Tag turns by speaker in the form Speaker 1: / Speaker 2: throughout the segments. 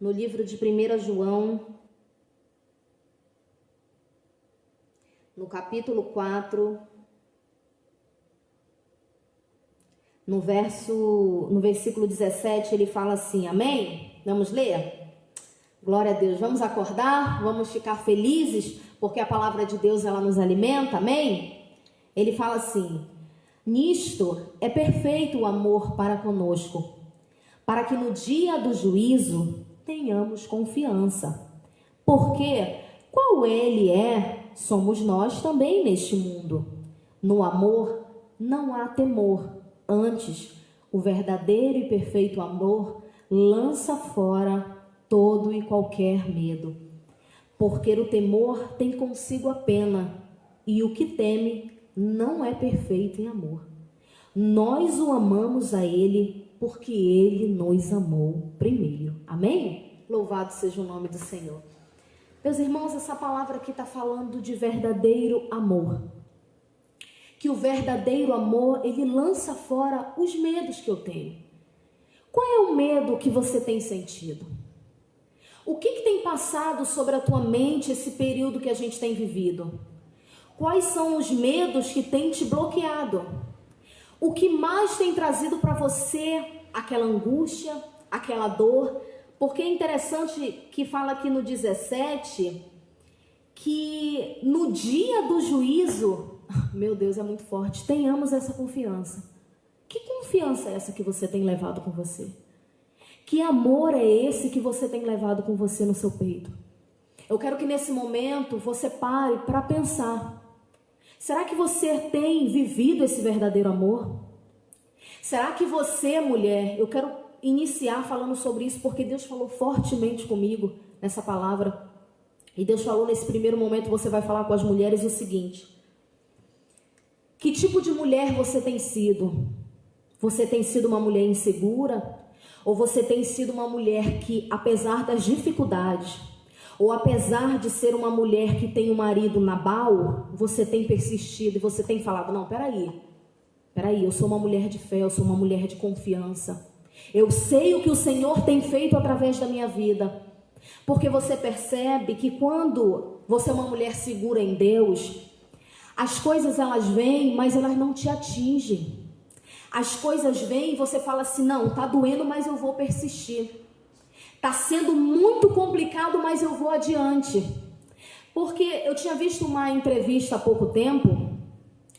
Speaker 1: no livro de 1 João, no capítulo 4, no versículo 17, ele fala assim, amém? Vamos ler? Glória a Deus, vamos acordar, vamos ficar felizes, porque a palavra de Deus, ela nos alimenta, amém? Ele fala assim, nisto é perfeito o amor para conosco, para que no dia do juízo tenhamos confiança, porque qual ele é, somos nós também neste mundo. No amor não há temor, antes o verdadeiro e perfeito amor lança fora todo e qualquer medo, porque o temor tem consigo a pena, e o que teme não é perfeito em amor. Nós o amamos a ele, porque ele nos amou primeiro. Amém? Louvado seja o nome do Senhor. Meus irmãos, essa palavra aqui está falando de verdadeiro amor. Que o verdadeiro amor, ele lança fora os medos que eu tenho. Qual é o medo que você tem sentido? O que tem passado sobre a tua mente esse período que a gente tem vivido? Quais são os medos que têm te bloqueado? O que mais tem trazido para você aquela angústia, aquela dor? Porque é interessante que fala aqui no 17, que no dia do juízo, meu Deus, é muito forte, tenhamos essa confiança. Que confiança é essa que você tem levado com você? Que amor é esse que você tem levado com você no seu peito? Eu quero que nesse momento você pare para pensar. Será que você tem vivido esse verdadeiro amor? Será que você, mulher, eu quero iniciar falando sobre isso porque Deus falou fortemente comigo nessa palavra. E Deus falou nesse primeiro momento, você vai falar com as mulheres o seguinte. Que tipo de mulher você tem sido? Você tem sido uma mulher insegura? Ou você tem sido uma mulher que, apesar das dificuldades, ou apesar de ser uma mulher que tem um marido Nabal, você tem persistido e você tem falado, não, peraí, eu sou uma mulher de fé, eu sou uma mulher de confiança. Eu sei o que o Senhor tem feito através da minha vida. Porque você percebe que quando você é uma mulher segura em Deus, as coisas elas vêm, mas elas não te atingem. As coisas vêm e você fala assim, não, tá doendo, mas eu vou persistir. Tá sendo muito complicado, mas eu vou adiante. Porque eu tinha visto uma entrevista há pouco tempo,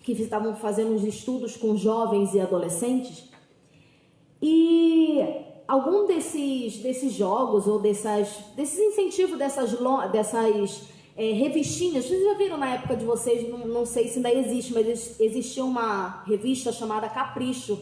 Speaker 1: que estavam fazendo uns estudos com jovens e adolescentes, e algum desses jogos ou desses incentivos, dessas revistinhas, vocês já viram na época de vocês, não sei se ainda existe, mas existia uma revista chamada Capricho.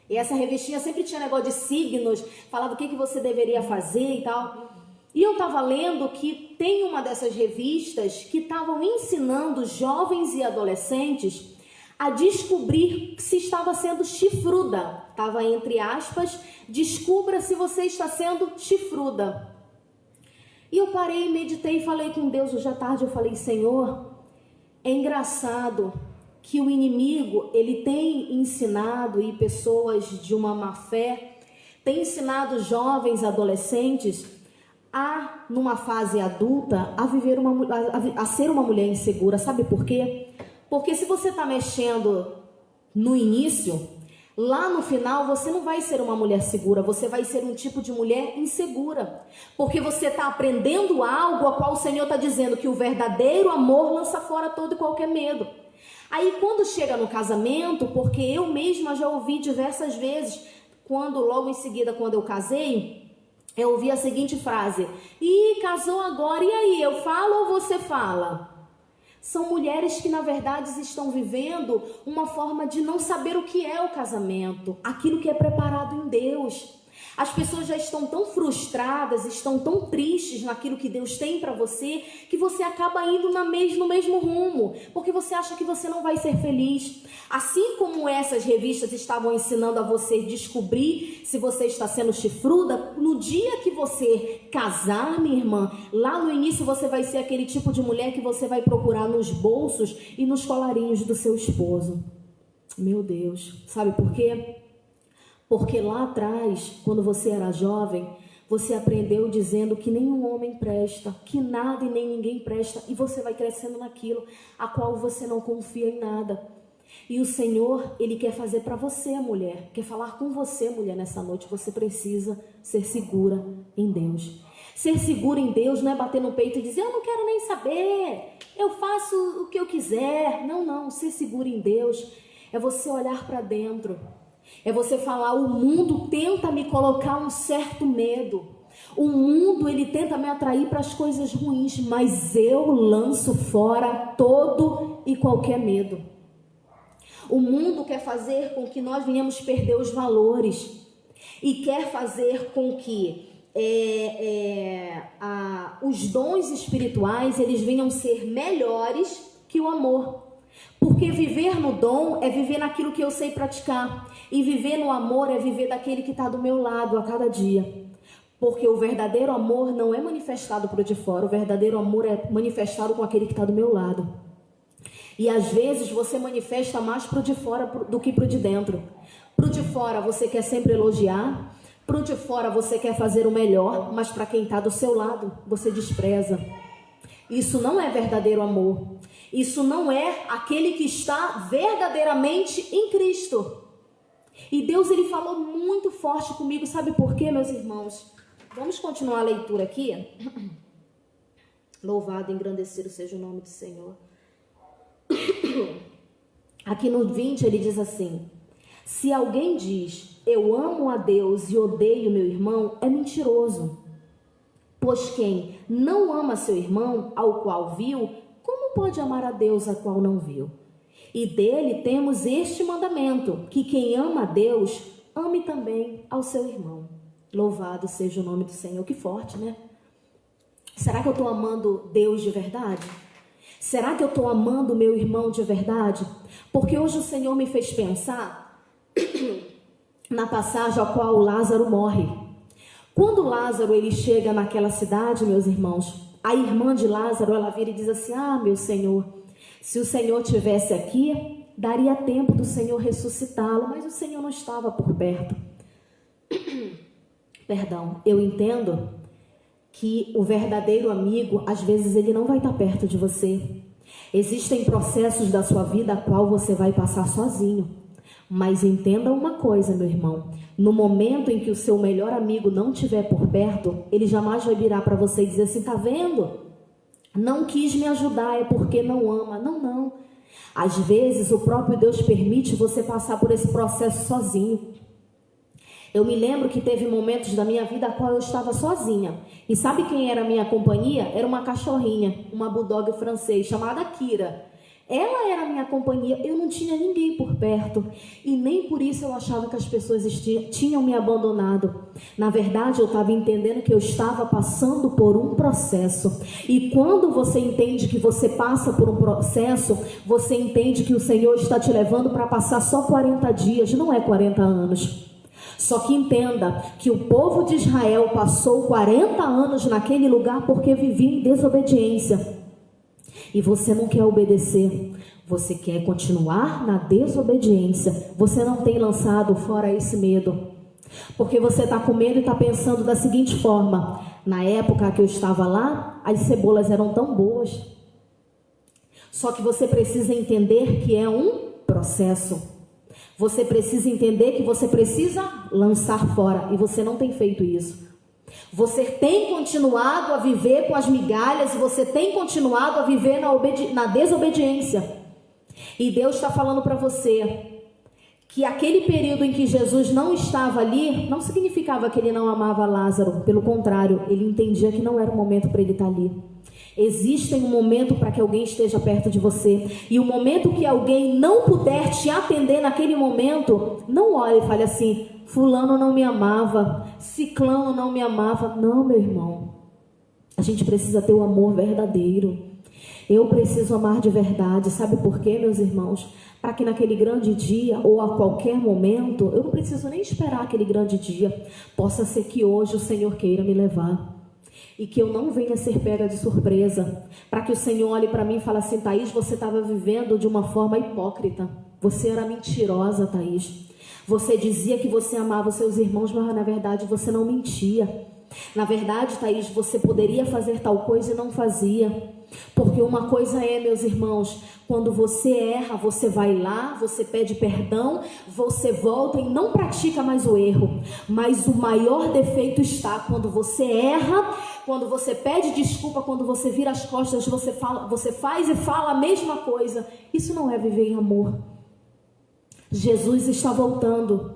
Speaker 1: E essa revistinha sempre tinha negócio de signos, falava o que você deveria fazer e tal. E eu estava lendo que tem uma dessas revistas que estavam ensinando jovens e adolescentes a descobrir se estava sendo chifruda. Estava entre aspas, descubra se você está sendo chifruda. E eu parei, meditei e falei com Deus hoje à tarde, eu falei, Senhor, é engraçado que o inimigo, ele tem ensinado, e pessoas de uma má fé, tem ensinado jovens, adolescentes, numa fase adulta, a ser uma mulher insegura. Sabe por quê? Porque se você está mexendo no início, lá no final você não vai ser uma mulher segura, você vai ser um tipo de mulher insegura. Porque você está aprendendo algo a qual o Senhor está dizendo que o verdadeiro amor lança fora todo e qualquer medo. Aí quando chega no casamento, porque eu mesma já ouvi diversas vezes, logo em seguida quando eu casei, eu ouvi a seguinte frase, casou agora, e aí, eu falo ou você fala? São mulheres que na verdade estão vivendo uma forma de não saber o que é o casamento, aquilo que é preparado em Deus. As pessoas já estão tão frustradas, estão tão tristes naquilo que Deus tem para você, que você acaba indo no mesmo rumo, porque você acha que você não vai ser feliz. Assim como essas revistas estavam ensinando a você descobrir se você está sendo chifruda, no dia que você casar, minha irmã, lá no início você vai ser aquele tipo de mulher que você vai procurar nos bolsos e nos colarinhos do seu esposo. Meu Deus, sabe por quê? Porque lá atrás, quando você era jovem, Você aprendeu dizendo que nenhum homem presta, que nada e nem ninguém presta, e você vai crescendo naquilo a qual você não confia em nada. E o Senhor, Ele quer fazer para você, mulher, quer falar com você, mulher, nessa noite. Você precisa ser segura em Deus. Ser segura em Deus não é bater no peito e dizer, eu não quero nem saber, eu faço o que eu quiser. Não, não, ser segura em Deus é você olhar para dentro. É você falar, o mundo tenta me colocar um certo medo. O mundo, ele tenta me atrair para as coisas ruins, mas eu lanço fora todo e qualquer medo. O mundo quer fazer com que nós venhamos perder os valores e quer fazer com que os dons espirituais eles venham ser melhores que o amor. Porque viver no dom é viver naquilo que eu sei praticar. E viver no amor é viver daquele que está do meu lado a cada dia. Porque o verdadeiro amor não é manifestado por de fora. O verdadeiro amor é manifestado com aquele que está do meu lado. E às vezes você manifesta mais pro de fora do que pro de dentro. Pro de fora você quer sempre elogiar. Pro de fora você quer fazer o melhor. Mas para quem está do seu lado, você despreza. Isso não é verdadeiro amor. Isso não é aquele que está verdadeiramente em Cristo. E Deus, Ele falou muito forte comigo. Sabe por quê, meus irmãos? Vamos continuar a leitura aqui. Louvado e engrandecido seja o nome do Senhor. Aqui no 20 ele diz assim: se alguém diz, eu amo a Deus e odeio meu irmão, é mentiroso. Pois quem não ama seu irmão, ao qual viu, como pode amar a Deus, a qual não viu? E dele temos este mandamento, que quem ama a Deus, ame também ao seu irmão. Louvado seja o nome do Senhor. Que forte, né? Será que eu estou amando Deus de verdade? Será que eu estou amando o meu irmão de verdade? Porque hoje o Senhor me fez pensar na passagem a qual Lázaro morre. Quando Lázaro ele chega naquela cidade, meus irmãos, a irmã de Lázaro, ela vira e diz assim, meu Senhor, se o Senhor estivesse aqui, daria tempo do Senhor ressuscitá-lo, mas o Senhor não estava por perto. Perdão, eu entendo que o verdadeiro amigo, às vezes, ele não vai estar perto de você. Existem processos da sua vida a qual você vai passar sozinho. Mas entenda uma coisa, meu irmão. No momento em que o seu melhor amigo não estiver por perto, ele jamais vai virar para você e dizer assim, tá vendo? Não quis me ajudar, é porque não ama. Não, não. Às vezes, o próprio Deus permite você passar por esse processo sozinho. Eu me lembro que teve momentos da minha vida a qual eu estava sozinha. E sabe quem era a minha companhia? Era uma cachorrinha, uma bulldog francês, chamada Kira. Ela era a minha companhia, eu não tinha ninguém por perto. E nem por isso eu achava que as pessoas tinham me abandonado. Na verdade, eu estava entendendo que eu estava passando por um processo. E quando você entende que você passa por um processo, você entende que o Senhor está te levando para passar só 40 dias, não é 40 anos. Só que entenda que o povo de Israel passou 40 anos naquele lugar porque vivia em desobediência. E você não quer obedecer, você quer continuar na desobediência. Você não tem lançado fora esse medo. Porque você está com medo e está pensando da seguinte forma: na época que eu estava lá, as cebolas eram tão boas. Só que você precisa entender que é um processo. Você precisa entender que você precisa lançar fora. E você não tem feito isso. Você tem continuado a viver com as migalhas. E você tem continuado a viver na desobediência. E Deus está falando para você que aquele período em que Jesus não estava ali, não significava que ele não amava Lázaro. Pelo contrário, ele entendia que não era o momento para ele estar ali. Existe um momento para que alguém esteja perto de você. E o momento que alguém não puder te atender naquele momento, não olhe e fale assim, fulano não me amava, ciclano não me amava. Não, meu irmão. A gente precisa ter o amor verdadeiro. Eu preciso amar de verdade. Sabe por quê, meus irmãos? Para que naquele grande dia, ou a qualquer momento, eu não preciso nem esperar aquele grande dia. Possa ser que hoje o Senhor queira me levar. E que eu não venha ser pega de surpresa. Para que o Senhor olhe para mim e fale assim, Thaís, você estava vivendo de uma forma hipócrita. Você era mentirosa, Thaís. Você dizia que você amava os seus irmãos, mas na verdade você não mentia. Na verdade, Thaís, você poderia fazer tal coisa e não fazia. Porque uma coisa é, meus irmãos, quando você erra, você vai lá, você pede perdão, você volta e não pratica mais o erro. Mas o maior defeito está quando você erra, quando você pede desculpa, quando você vira as costas, você faz e fala a mesma coisa. Isso não é viver em amor. Jesus está voltando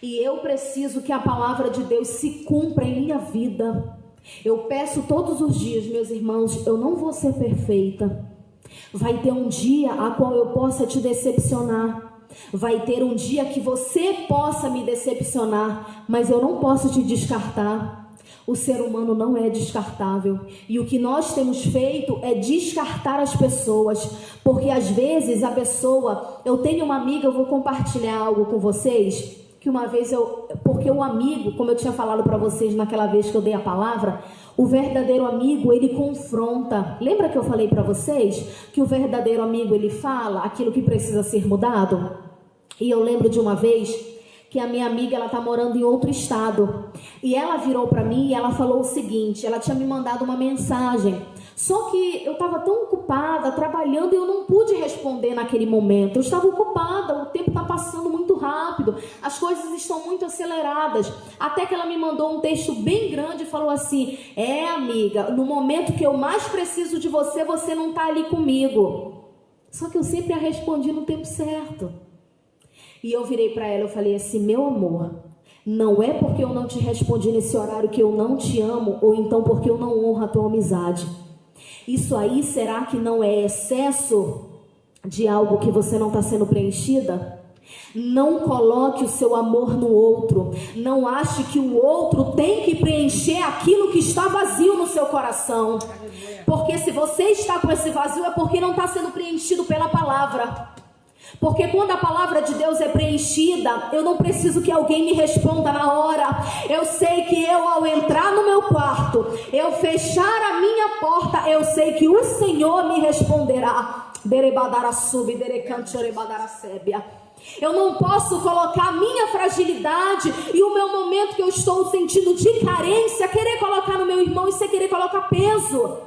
Speaker 1: e eu preciso que a palavra de Deus se cumpra em minha vida. Eu peço todos os dias, meus irmãos, eu não vou ser perfeita. Vai ter um dia a qual eu possa te decepcionar. Vai ter um dia que você possa me decepcionar, mas eu não posso te descartar. O ser humano não é descartável. E o que nós temos feito é descartar as pessoas. Porque às vezes a pessoa... Eu tenho uma amiga, eu vou compartilhar algo com vocês... que uma vez porque o amigo, como eu tinha falado para vocês naquela vez que eu dei a palavra, o verdadeiro amigo, ele confronta. Lembra que eu falei para vocês que o verdadeiro amigo, ele fala aquilo que precisa ser mudado? E eu lembro de uma vez que a minha amiga, ela tá morando em outro estado, e ela virou para mim e ela falou o seguinte, ela tinha me mandado uma mensagem, só que eu estava tão ocupada, trabalhando, e eu não pude responder naquele momento. Eu estava ocupada, o tempo está passando muito rápido, as coisas estão muito aceleradas. Até que ela me mandou um texto bem grande e falou assim: amiga, no momento que eu mais preciso de você, você não está ali comigo. Só que eu sempre a respondi no tempo certo. E eu virei para ela, eu falei assim: meu amor, não é porque eu não te respondi nesse horário que eu não te amo, ou então porque eu não honro a tua amizade. Isso aí, será que não é excesso de algo que você não está sendo preenchida? Não coloque o seu amor no outro. Não ache que o outro tem que preencher aquilo que está vazio no seu coração. Porque se você está com esse vazio é porque não está sendo preenchido pela palavra. Porque quando a palavra de Deus é preenchida, eu não preciso que alguém me responda na hora. Eu sei que eu, ao entrar no meu quarto, eu fechar a minha porta, eu sei que o Senhor me responderá. Eu não posso colocar a minha fragilidade e o meu momento que eu estou sentindo de carência, querer colocar no meu irmão, isso é querer colocar peso.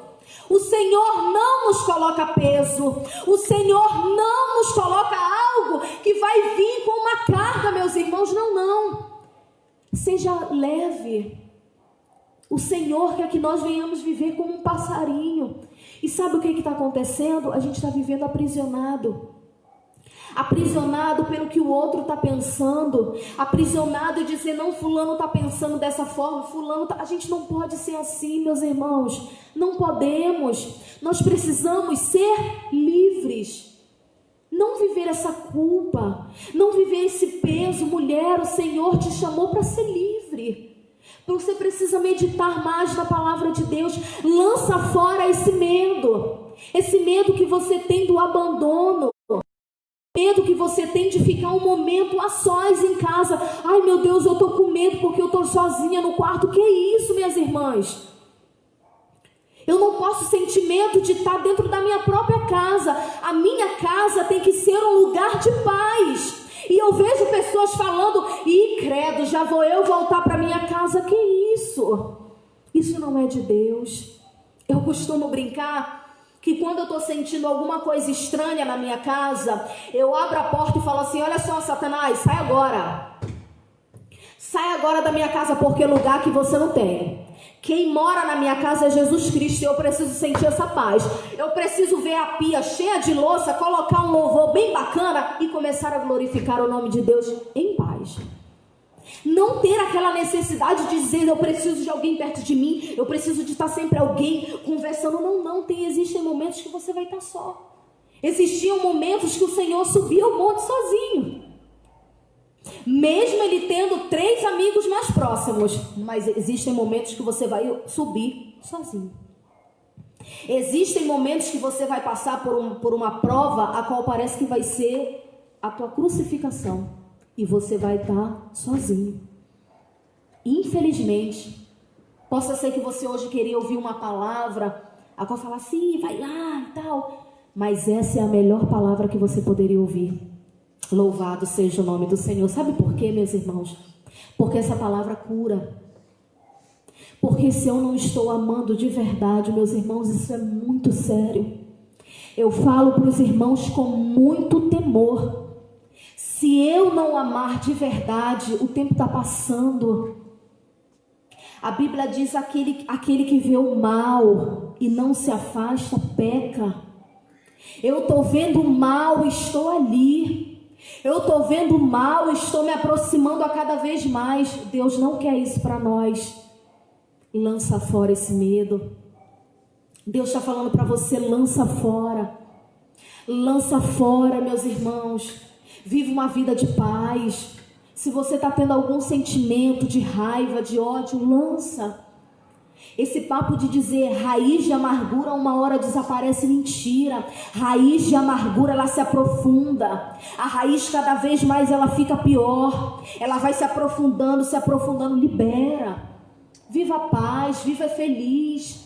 Speaker 1: O Senhor não nos coloca peso. O Senhor não nos coloca algo que vai vir com uma carga, meus irmãos. Não. Seja leve. O Senhor quer que nós venhamos viver como um passarinho. E sabe o que está acontecendo? A gente está vivendo aprisionado. Aprisionado pelo que o outro está pensando, aprisionado e dizer, não, fulano está pensando dessa forma, fulano tá... A gente não pode ser assim, meus irmãos, não podemos. Nós precisamos ser livres, não viver essa culpa, não viver esse peso. Mulher, o Senhor te chamou para ser livre. Você precisa meditar mais na palavra de Deus. Lança fora esse medo que você tem do abandono, medo que você tem de ficar um momento a sós em casa. Ai, meu Deus, eu estou com medo porque eu estou sozinha no quarto. Que isso, minhas irmãs? Eu não posso sentir medo de estar dentro da minha própria casa. A minha casa tem que ser um lugar de paz. E eu vejo pessoas falando, credo, já vou eu voltar para minha casa. Que isso? Isso não é de Deus. Eu costumo brincar que quando eu estou sentindo alguma coisa estranha na minha casa, eu abro a porta e falo assim: olha só, Satanás, sai agora. Sai agora da minha casa, porque é lugar que você não tem. Quem mora na minha casa é Jesus Cristo, e eu preciso sentir essa paz. Eu preciso ver a pia cheia de louça, colocar um louvor bem bacana e começar a glorificar o nome de Deus em paz. Não ter aquela necessidade de dizer, eu preciso de alguém perto de mim, eu preciso de estar sempre alguém conversando. Existem momentos que você vai estar só. Existiam momentos que o Senhor subia o monte sozinho, mesmo ele tendo 3 amigos mais próximos. Mas existem momentos que você vai subir sozinho. Existem momentos que você vai passar por uma prova, a qual parece que vai ser a tua crucificação, e você vai estar sozinho. Infelizmente, possa ser que você hoje queria ouvir uma palavra a qual fala assim, vai lá e tal, mas essa é a melhor palavra que você poderia ouvir. Louvado seja o nome do Senhor. Sabe por quê, meus irmãos? Porque essa palavra cura. Porque se eu não estou amando de verdade, meus irmãos, isso é muito sério. Eu falo para os irmãos com muito temor. Se eu não amar de verdade, o tempo está passando. A Bíblia diz: aquele que vê o mal e não se afasta, peca. Eu estou vendo o mal e estou ali. Eu estou vendo o mal e estou me aproximando a cada vez mais. Deus não quer isso para nós. Lança fora esse medo. Deus está falando para você: lança fora. Lança fora, meus irmãos. Vive uma vida de paz. Se você está tendo algum sentimento de raiva, de ódio, lança. Esse papo de dizer raiz de amargura uma hora desaparece, mentira. Raiz de amargura, ela se aprofunda. A raiz cada vez mais ela fica pior. Ela vai se aprofundando, libera. Viva a paz, viva feliz.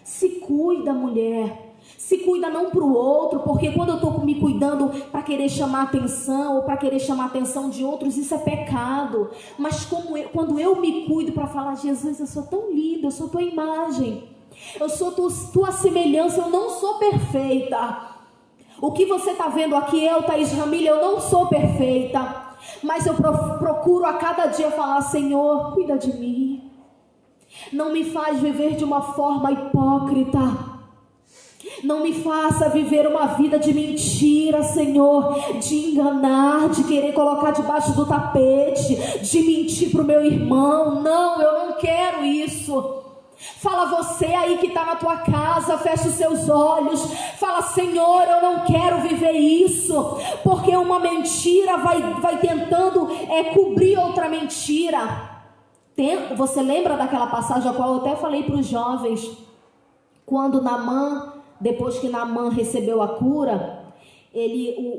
Speaker 1: Se cuida, mulher. Se cuida não para o outro, porque quando eu estou me cuidando para querer chamar atenção ou para querer chamar atenção de outros, isso é pecado. Mas quando eu me cuido para falar: Jesus, eu sou tão linda, eu sou tua imagem, eu sou tua semelhança, eu não sou perfeita. O que você está vendo aqui, eu, Thaís Ramilha, eu não sou perfeita, mas eu procuro a cada dia falar: Senhor, cuida de mim. Não me faz viver de uma forma hipócrita. Não me faça viver uma vida de mentira, Senhor, de enganar, de querer colocar debaixo do tapete, de mentir para o meu irmão. Não, eu não quero isso. Fala você aí que está na tua casa, fecha os seus olhos, fala: Senhor, eu não quero viver isso, porque uma mentira vai tentando cobrir outra mentira. Você lembra daquela passagem a qual eu até falei para os jovens, quando Naamã, depois que Naamã recebeu a cura,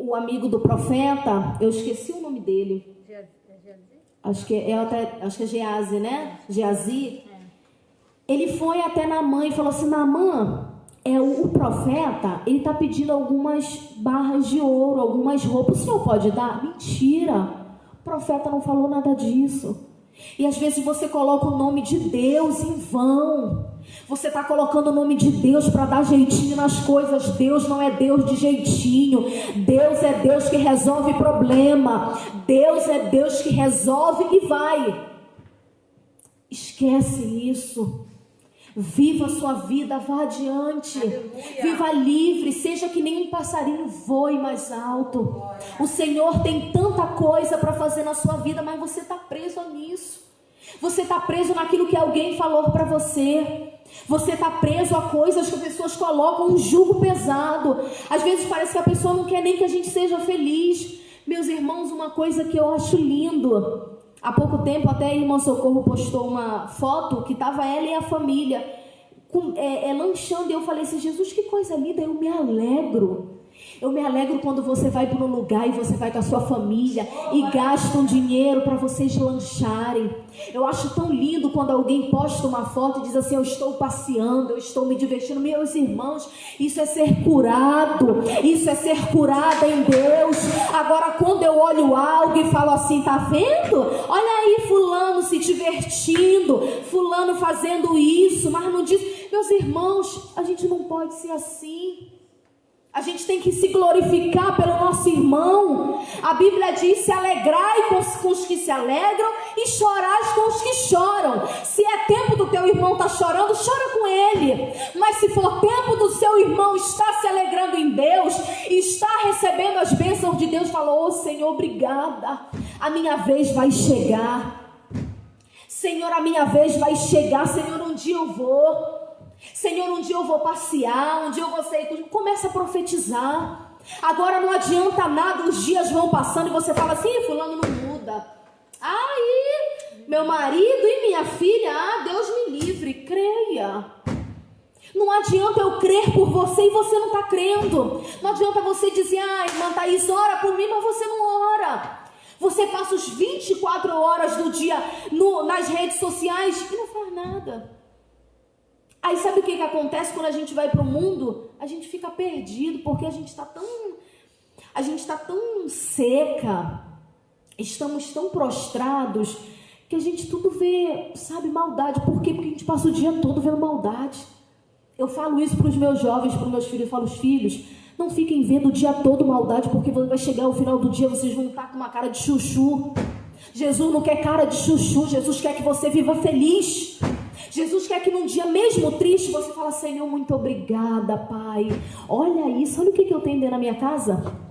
Speaker 1: o amigo do profeta, eu esqueci o nome dele, acho que é Geazi, né? Geazi. Ele foi até Naamã e falou assim: Naamã, o profeta, ele está pedindo algumas barras de ouro, algumas roupas, o senhor pode dar? Mentira, o profeta não falou nada disso. E às vezes você coloca o nome de Deus em vão. Você está colocando o nome de Deus para dar jeitinho nas coisas. Deus não é Deus de jeitinho. Deus é Deus que resolve problema. Deus é Deus que resolve e vai. Esquece isso. Viva a sua vida, vá adiante. Aleluia. Viva livre, seja que nem um passarinho voe mais alto. Glória. O Senhor tem tanta coisa para fazer na sua vida, mas você está preso nisso. Você está preso naquilo que alguém falou para você. Você está preso a coisas que pessoas colocam um jugo pesado. Às vezes parece que a pessoa não quer nem que a gente seja feliz. Meus irmãos, uma coisa que eu acho lindo. Há pouco tempo até a irmã Socorro postou uma foto que estava ela e a família lanchando. E eu falei assim: Jesus, que coisa linda, eu me alegro. Eu me alegro quando você vai para um lugar e você vai com a sua família e gasta um dinheiro para vocês lancharem. Eu acho tão lindo quando alguém posta uma foto e diz assim: eu estou passeando, eu estou me divertindo. Meus irmãos, isso é ser curado, isso é ser curada em Deus. Agora, quando eu olho algo e falo assim: tá vendo? Olha aí fulano se divertindo, fulano fazendo isso, mas não diz. Meus irmãos, a gente não pode ser assim. A gente tem que se glorificar pelo nosso irmão. A Bíblia diz: se alegrai com os que se alegram e chorais com os que choram. Se é tempo do teu irmão estar chorando, chora com ele. Mas se for tempo do seu irmão estar se alegrando em Deus, estar recebendo as bênçãos de Deus, falou: oh, Senhor, obrigada, a minha vez vai chegar. Senhor, a minha vez vai chegar. Senhor, um dia eu vou. Senhor, um dia eu vou passear, um dia eu vou sair. Começa a profetizar. Agora não adianta nada, os dias vão passando e você fala assim: fulano não muda. Aí, meu marido e minha filha, Deus me livre. Creia. Não adianta eu crer por você e você não está crendo. Não adianta você dizer: irmã Thaís, ora por mim, mas você não ora. Você passa os 24 horas do dia nas redes sociais e não faz nada. Aí sabe o que acontece quando a gente vai para o mundo? A gente fica perdido, porque a gente está tão seca, estamos tão prostrados, que a gente tudo vê, sabe, maldade. Por quê? Porque a gente passa o dia todo vendo maldade. Eu falo isso para os meus jovens, para os meus filhos, eu falo, os filhos, não fiquem vendo o dia todo maldade, porque vai chegar o final do dia, vocês vão estar com uma cara de chuchu. Jesus não quer cara de chuchu, Jesus quer que você viva feliz. Jesus quer que num dia mesmo triste, você fala, Senhor, muito obrigada, Pai. Olha isso, olha o que eu tenho dentro da minha casa.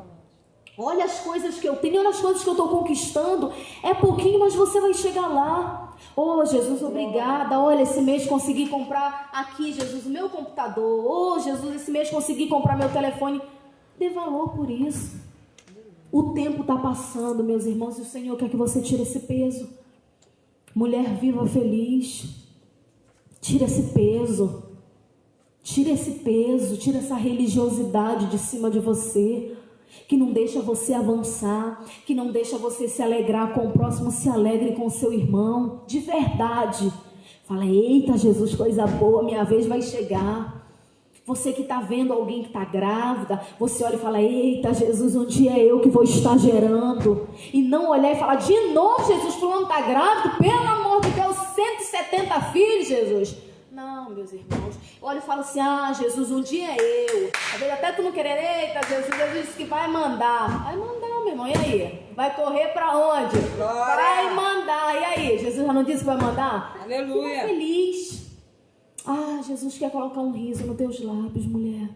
Speaker 1: Olha as coisas que eu tenho, olha as coisas que eu estou conquistando. É pouquinho, mas você vai chegar lá. Oh, Jesus, obrigada. Olha, esse mês consegui comprar aqui, Jesus, o meu computador. Oh, Jesus, esse mês consegui comprar meu telefone. Dê valor por isso. O tempo está passando, meus irmãos, e o Senhor quer que você tire esse peso. Mulher viva feliz. Tira esse peso. Tira esse peso, tira essa religiosidade de cima de você, que não deixa você avançar, que não deixa você se alegrar com o próximo, se alegre com o seu irmão, de verdade. Fala, eita Jesus, coisa boa, minha vez vai chegar. Você que está vendo alguém que está grávida, você olha e fala, eita Jesus, um dia é eu que vou estar gerando. E não olhar e falar, de novo Jesus, fulano está grávido, pelo amor de Deus, 170 filhos, Jesus. Não, meus irmãos, olha e fala assim, Jesus, um dia é eu. Às vezes até tu não querer, eita Jesus, Jesus disse que vai mandar. Vai mandar, meu irmão, e aí? Vai correr para onde?
Speaker 2: Glória.
Speaker 1: Vai mandar, e aí? Jesus já não disse que vai mandar?
Speaker 2: Aleluia.
Speaker 1: Fica feliz. Jesus quer colocar um riso nos teus lábios, mulher.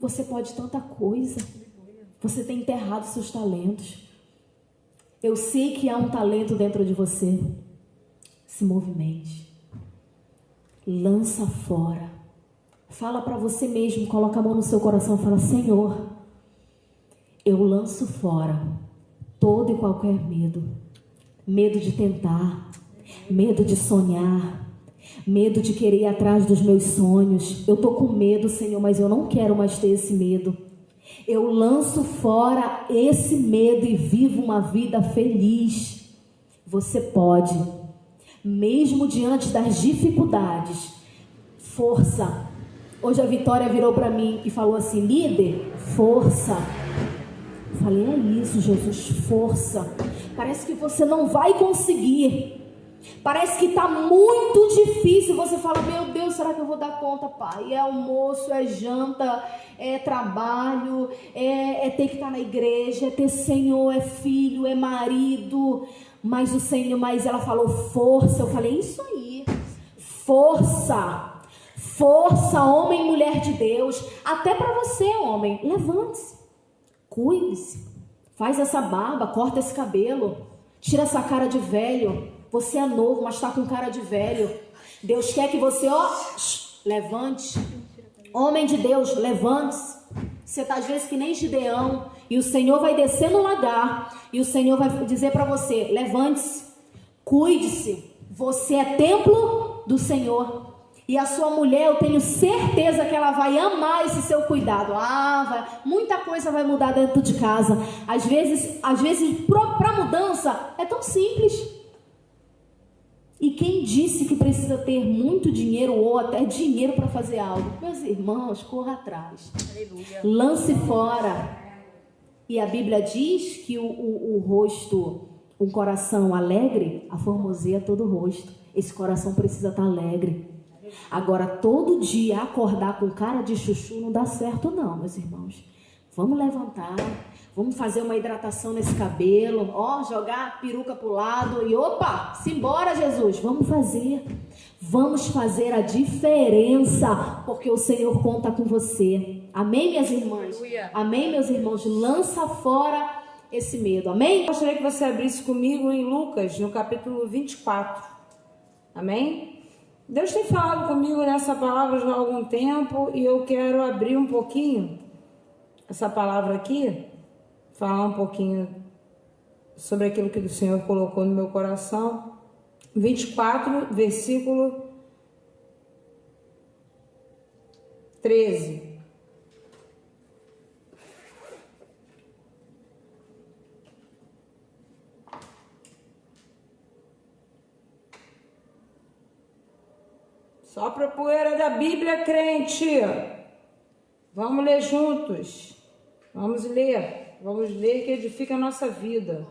Speaker 1: Você pode tanta coisa. Você tem enterrado seus talentos. Eu sei que há um talento dentro de você. Se movimente. Lança fora. Fala para você mesmo, coloca a mão no seu coração e fala, Senhor, eu lanço fora todo e qualquer medo. Medo de tentar, medo de sonhar, medo de querer ir atrás dos meus sonhos. Eu tô com medo, Senhor, mas eu não quero mais ter esse medo. Eu lanço fora esse medo e vivo uma vida feliz. Você pode, mesmo diante das dificuldades. Força. Hoje a Vitória virou para mim e falou assim, líder, força. Eu falei, é isso, Jesus, força. Parece que você não vai conseguir. Parece que está muito difícil. Você fala, meu Deus, será que eu vou dar conta, Pai? É almoço, é janta, é trabalho, é ter que estar na igreja, é ter Senhor, é filho, é marido. Mas o Senhor, mas ela falou força. Eu falei, isso aí, força. Força, homem e mulher de Deus. Até para você, homem, levante-se, cuide-se, faz essa barba, corta esse cabelo, tira essa cara de velho. Você é novo, mas está com cara de velho. Deus quer que você, levante. Homem de Deus, levante-se. Você está às vezes que nem Gideão. E o Senhor vai descer no lagar. E o Senhor vai dizer para você, levante-se, cuide-se. Você é templo do Senhor. E a sua mulher, eu tenho certeza que ela vai amar esse seu cuidado. Muita coisa vai mudar dentro de casa. Às vezes para mudança é tão simples. E quem disse que precisa ter muito dinheiro ou até dinheiro para fazer algo? Meus irmãos, corra atrás. Aleluia. Lance fora. E a Bíblia diz que o rosto, um coração alegre, aformoseia todo o rosto. Esse coração precisa estar alegre. Agora, todo dia acordar com cara de chuchu não dá certo não, meus irmãos. Vamos levantar. Vamos fazer uma hidratação nesse cabelo, jogar a peruca pro lado e simbora Jesus, vamos fazer a diferença, porque o Senhor conta com você. Amém, minhas irmãs? Aleluia. Amém, meus irmãos? Lança fora esse medo, amém?
Speaker 2: Eu gostaria que você abrisse comigo em Lucas, no capítulo 24, amém? Deus tem falado comigo nessa palavra já há algum tempo e eu quero abrir um pouquinho essa palavra aqui, falar um pouquinho sobre aquilo que o Senhor colocou no meu coração. 24, versículo 13. Sopra a poeira da Bíblia, crente. Vamos ler juntos. Vamos ler que edifica a nossa vida.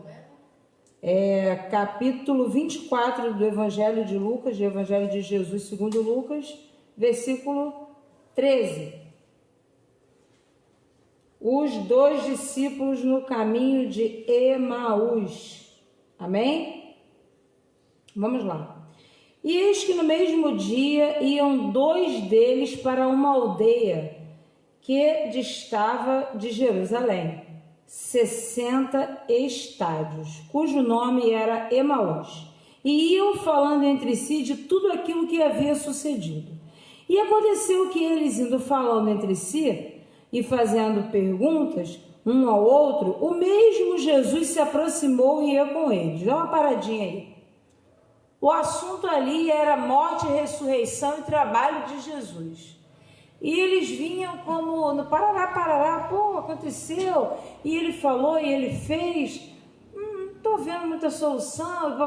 Speaker 2: capítulo 24 do Evangelho de Lucas, do Evangelho de Jesus segundo Lucas, versículo 13. Os 2 discípulos no caminho de Emaús. Amém? Vamos lá. E eis que no mesmo dia iam 2 deles para uma aldeia que distava de Jerusalém, 60 estádios, cujo nome era Emaús, e iam falando entre si de tudo aquilo que havia sucedido. E aconteceu que eles, indo falando entre si e fazendo perguntas um ao outro, o mesmo Jesus se aproximou e ia com eles. Dá uma paradinha aí. O assunto ali era morte, ressurreição e trabalho de Jesus. E eles vinham como no parará, pô, aconteceu, e ele falou, e ele fez, não tô vendo muita solução,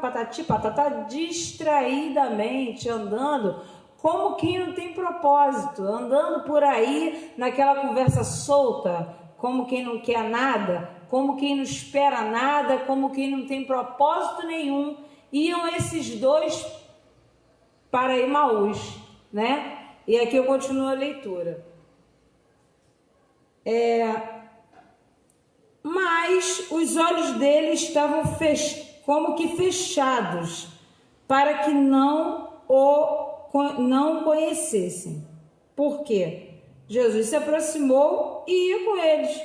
Speaker 2: patati, patatá, distraidamente, andando, como quem não tem propósito, andando por aí naquela conversa solta, como quem não quer nada, como quem não espera nada, como quem não tem propósito nenhum. Iam esses 2 para Emaús, né? E aqui eu continuo a leitura. Mas os olhos dele estavam como que fechados, para que não conhecessem. Por quê? Jesus se aproximou e ia com eles.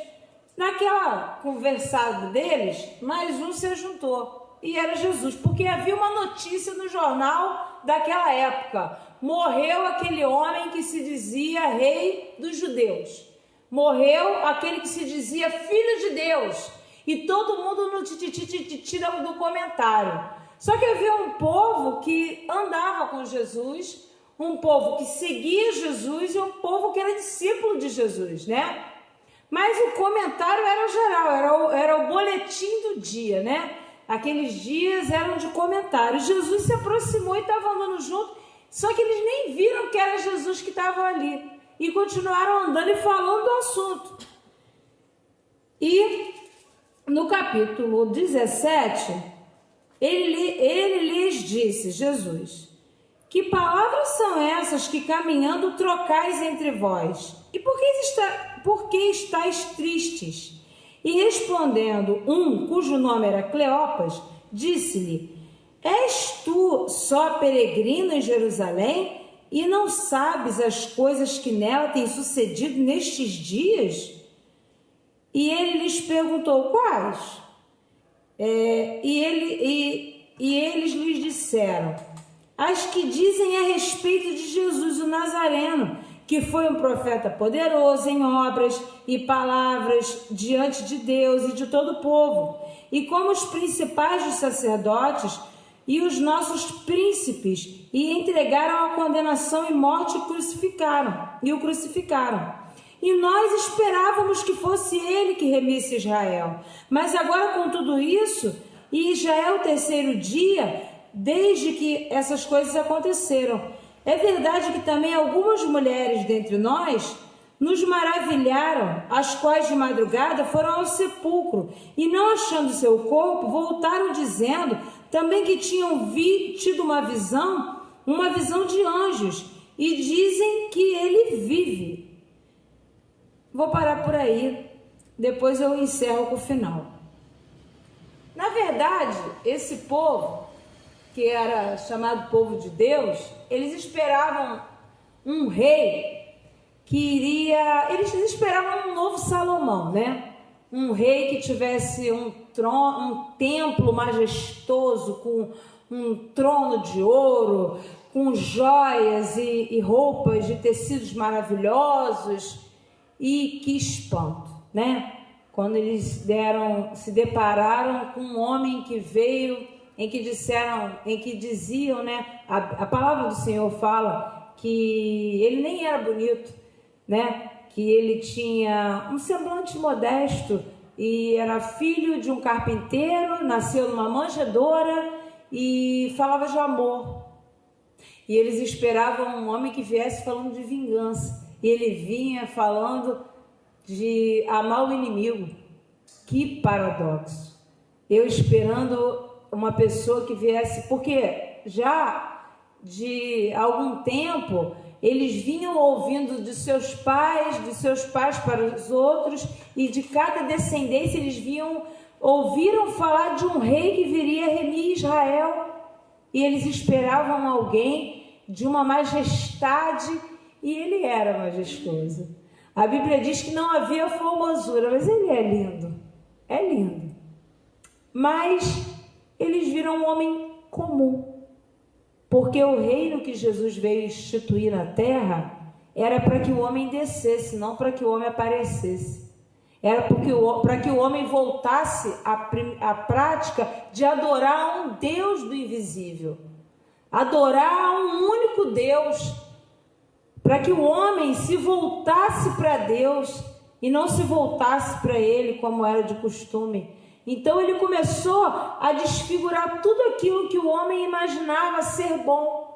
Speaker 2: Naquela conversada deles, mais um se juntou. E era Jesus, porque havia uma notícia no jornal daquela época. Morreu aquele homem que se dizia rei dos judeus. Morreu aquele que se dizia filho de Deus. E todo mundo no tira do comentário. Só que havia um povo que andava com Jesus, um povo que seguia Jesus e um povo que era discípulo de Jesus, né? Mas o comentário era geral, era o boletim do dia, né? Aqueles dias eram de comentário. Jesus se aproximou e estava andando junto, só que eles nem viram que era Jesus que estava ali. E continuaram andando e falando do assunto. E no capítulo 17, ele lhes disse, Jesus, que palavras são essas que caminhando trocais entre vós? E por que estáis tristes? E respondendo cujo nome era Cleopas, disse-lhe, és tu só peregrino em Jerusalém e não sabes as coisas que nela têm sucedido nestes dias? E ele lhes perguntou, quais? E eles lhes disseram, as que dizem a respeito de Jesus o Nazareno, que foi um profeta poderoso em obras e palavras diante de Deus e de todo o povo, e como os principais dos sacerdotes e os nossos príncipes, e entregaram a condenação e morte e o crucificaram. E nós esperávamos que fosse ele que remisse Israel. Mas agora com tudo isso, e já é o 3º dia desde que essas coisas aconteceram. É verdade que também algumas mulheres dentre nós nos maravilharam, as quais de madrugada foram ao sepulcro e não achando seu corpo, voltaram dizendo também que tinham tido uma visão de anjos, e dizem que ele vive. Vou parar por aí, depois eu encerro com o final. Na verdade, esse povo, que era chamado povo de Deus, eles esperavam um rei eles esperavam um novo Salomão, né? Um rei que tivesse um templo majestoso, com um trono de ouro, com joias e roupas de tecidos maravilhosos. E que espanto, né? Quando eles se depararam com um homem que veio, em que diziam, né? A palavra do Senhor fala que ele nem era bonito, né? Que ele tinha um semblante modesto e era filho de um carpinteiro, nasceu numa manjedoura e falava de amor. E eles esperavam um homem que viesse falando de vingança. E ele vinha falando de amar o inimigo. Que paradoxo! eu esperando uma pessoa que viesse, porque já de algum tempo eles vinham ouvindo de seus pais para os outros, e de cada descendência eles ouviram falar de um rei que viria remir Israel, e eles esperavam alguém de uma majestade, e ele era majestoso. A Bíblia diz que não havia formosura, mas ele é lindo. Mas eles viram um homem comum, porque o reino que Jesus veio instituir na terra era para que o homem descesse, não para que o homem aparecesse. Era para que o homem voltasse à prática de adorar a um Deus do invisível, adorar a um único Deus, para que o homem se voltasse para Deus e não se voltasse para ele como era de costume. Então ele começou a desfigurar tudo aquilo que o homem imaginava ser bom.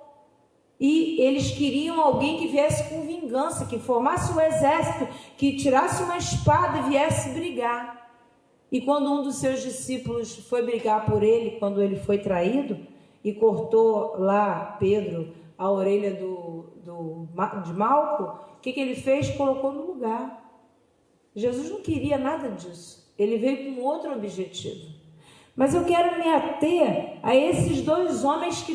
Speaker 2: E eles queriam alguém que viesse com vingança, que formasse um exército, que tirasse uma espada e viesse brigar. E quando um dos seus discípulos foi brigar por ele, quando ele foi traído, e cortou lá, Pedro, a orelha de Malco, o que ele fez? Colocou no lugar. Jesus não queria nada disso. Ele veio com outro objetivo. Mas eu quero me ater a esses dois homens que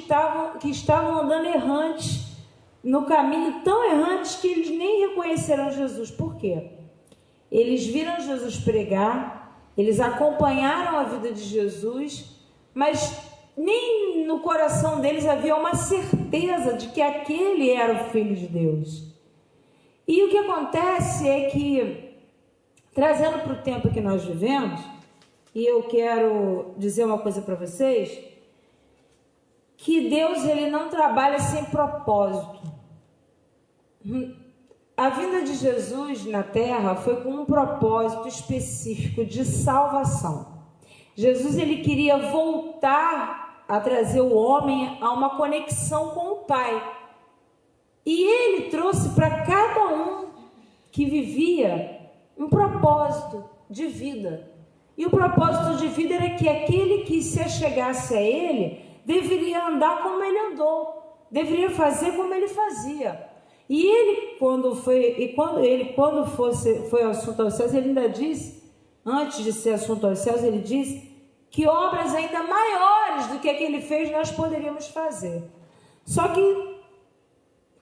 Speaker 2: estavam andando errantes, no caminho tão errantes que eles nem reconheceram Jesus. Por quê? Eles viram Jesus pregar, eles acompanharam a vida de Jesus, mas nem no coração deles havia uma certeza de que aquele era o Filho de Deus. E o que acontece é que, trazendo para o tempo que nós vivemos, e eu quero dizer uma coisa para vocês, que Deus ele não trabalha sem propósito. A vinda de Jesus na terra foi com um propósito específico de salvação. Jesus ele queria voltar a trazer o homem a uma conexão com o Pai. E ele trouxe para cada um que vivia um propósito de vida. E o propósito de vida era que aquele que se achegasse a ele deveria andar como ele andou, deveria fazer como ele fazia. E ele, quando foi assunto aos céus, ele ainda disse, antes de ser assunto aos céus, ele disse que obras ainda maiores do que ele fez nós poderíamos fazer. Só que,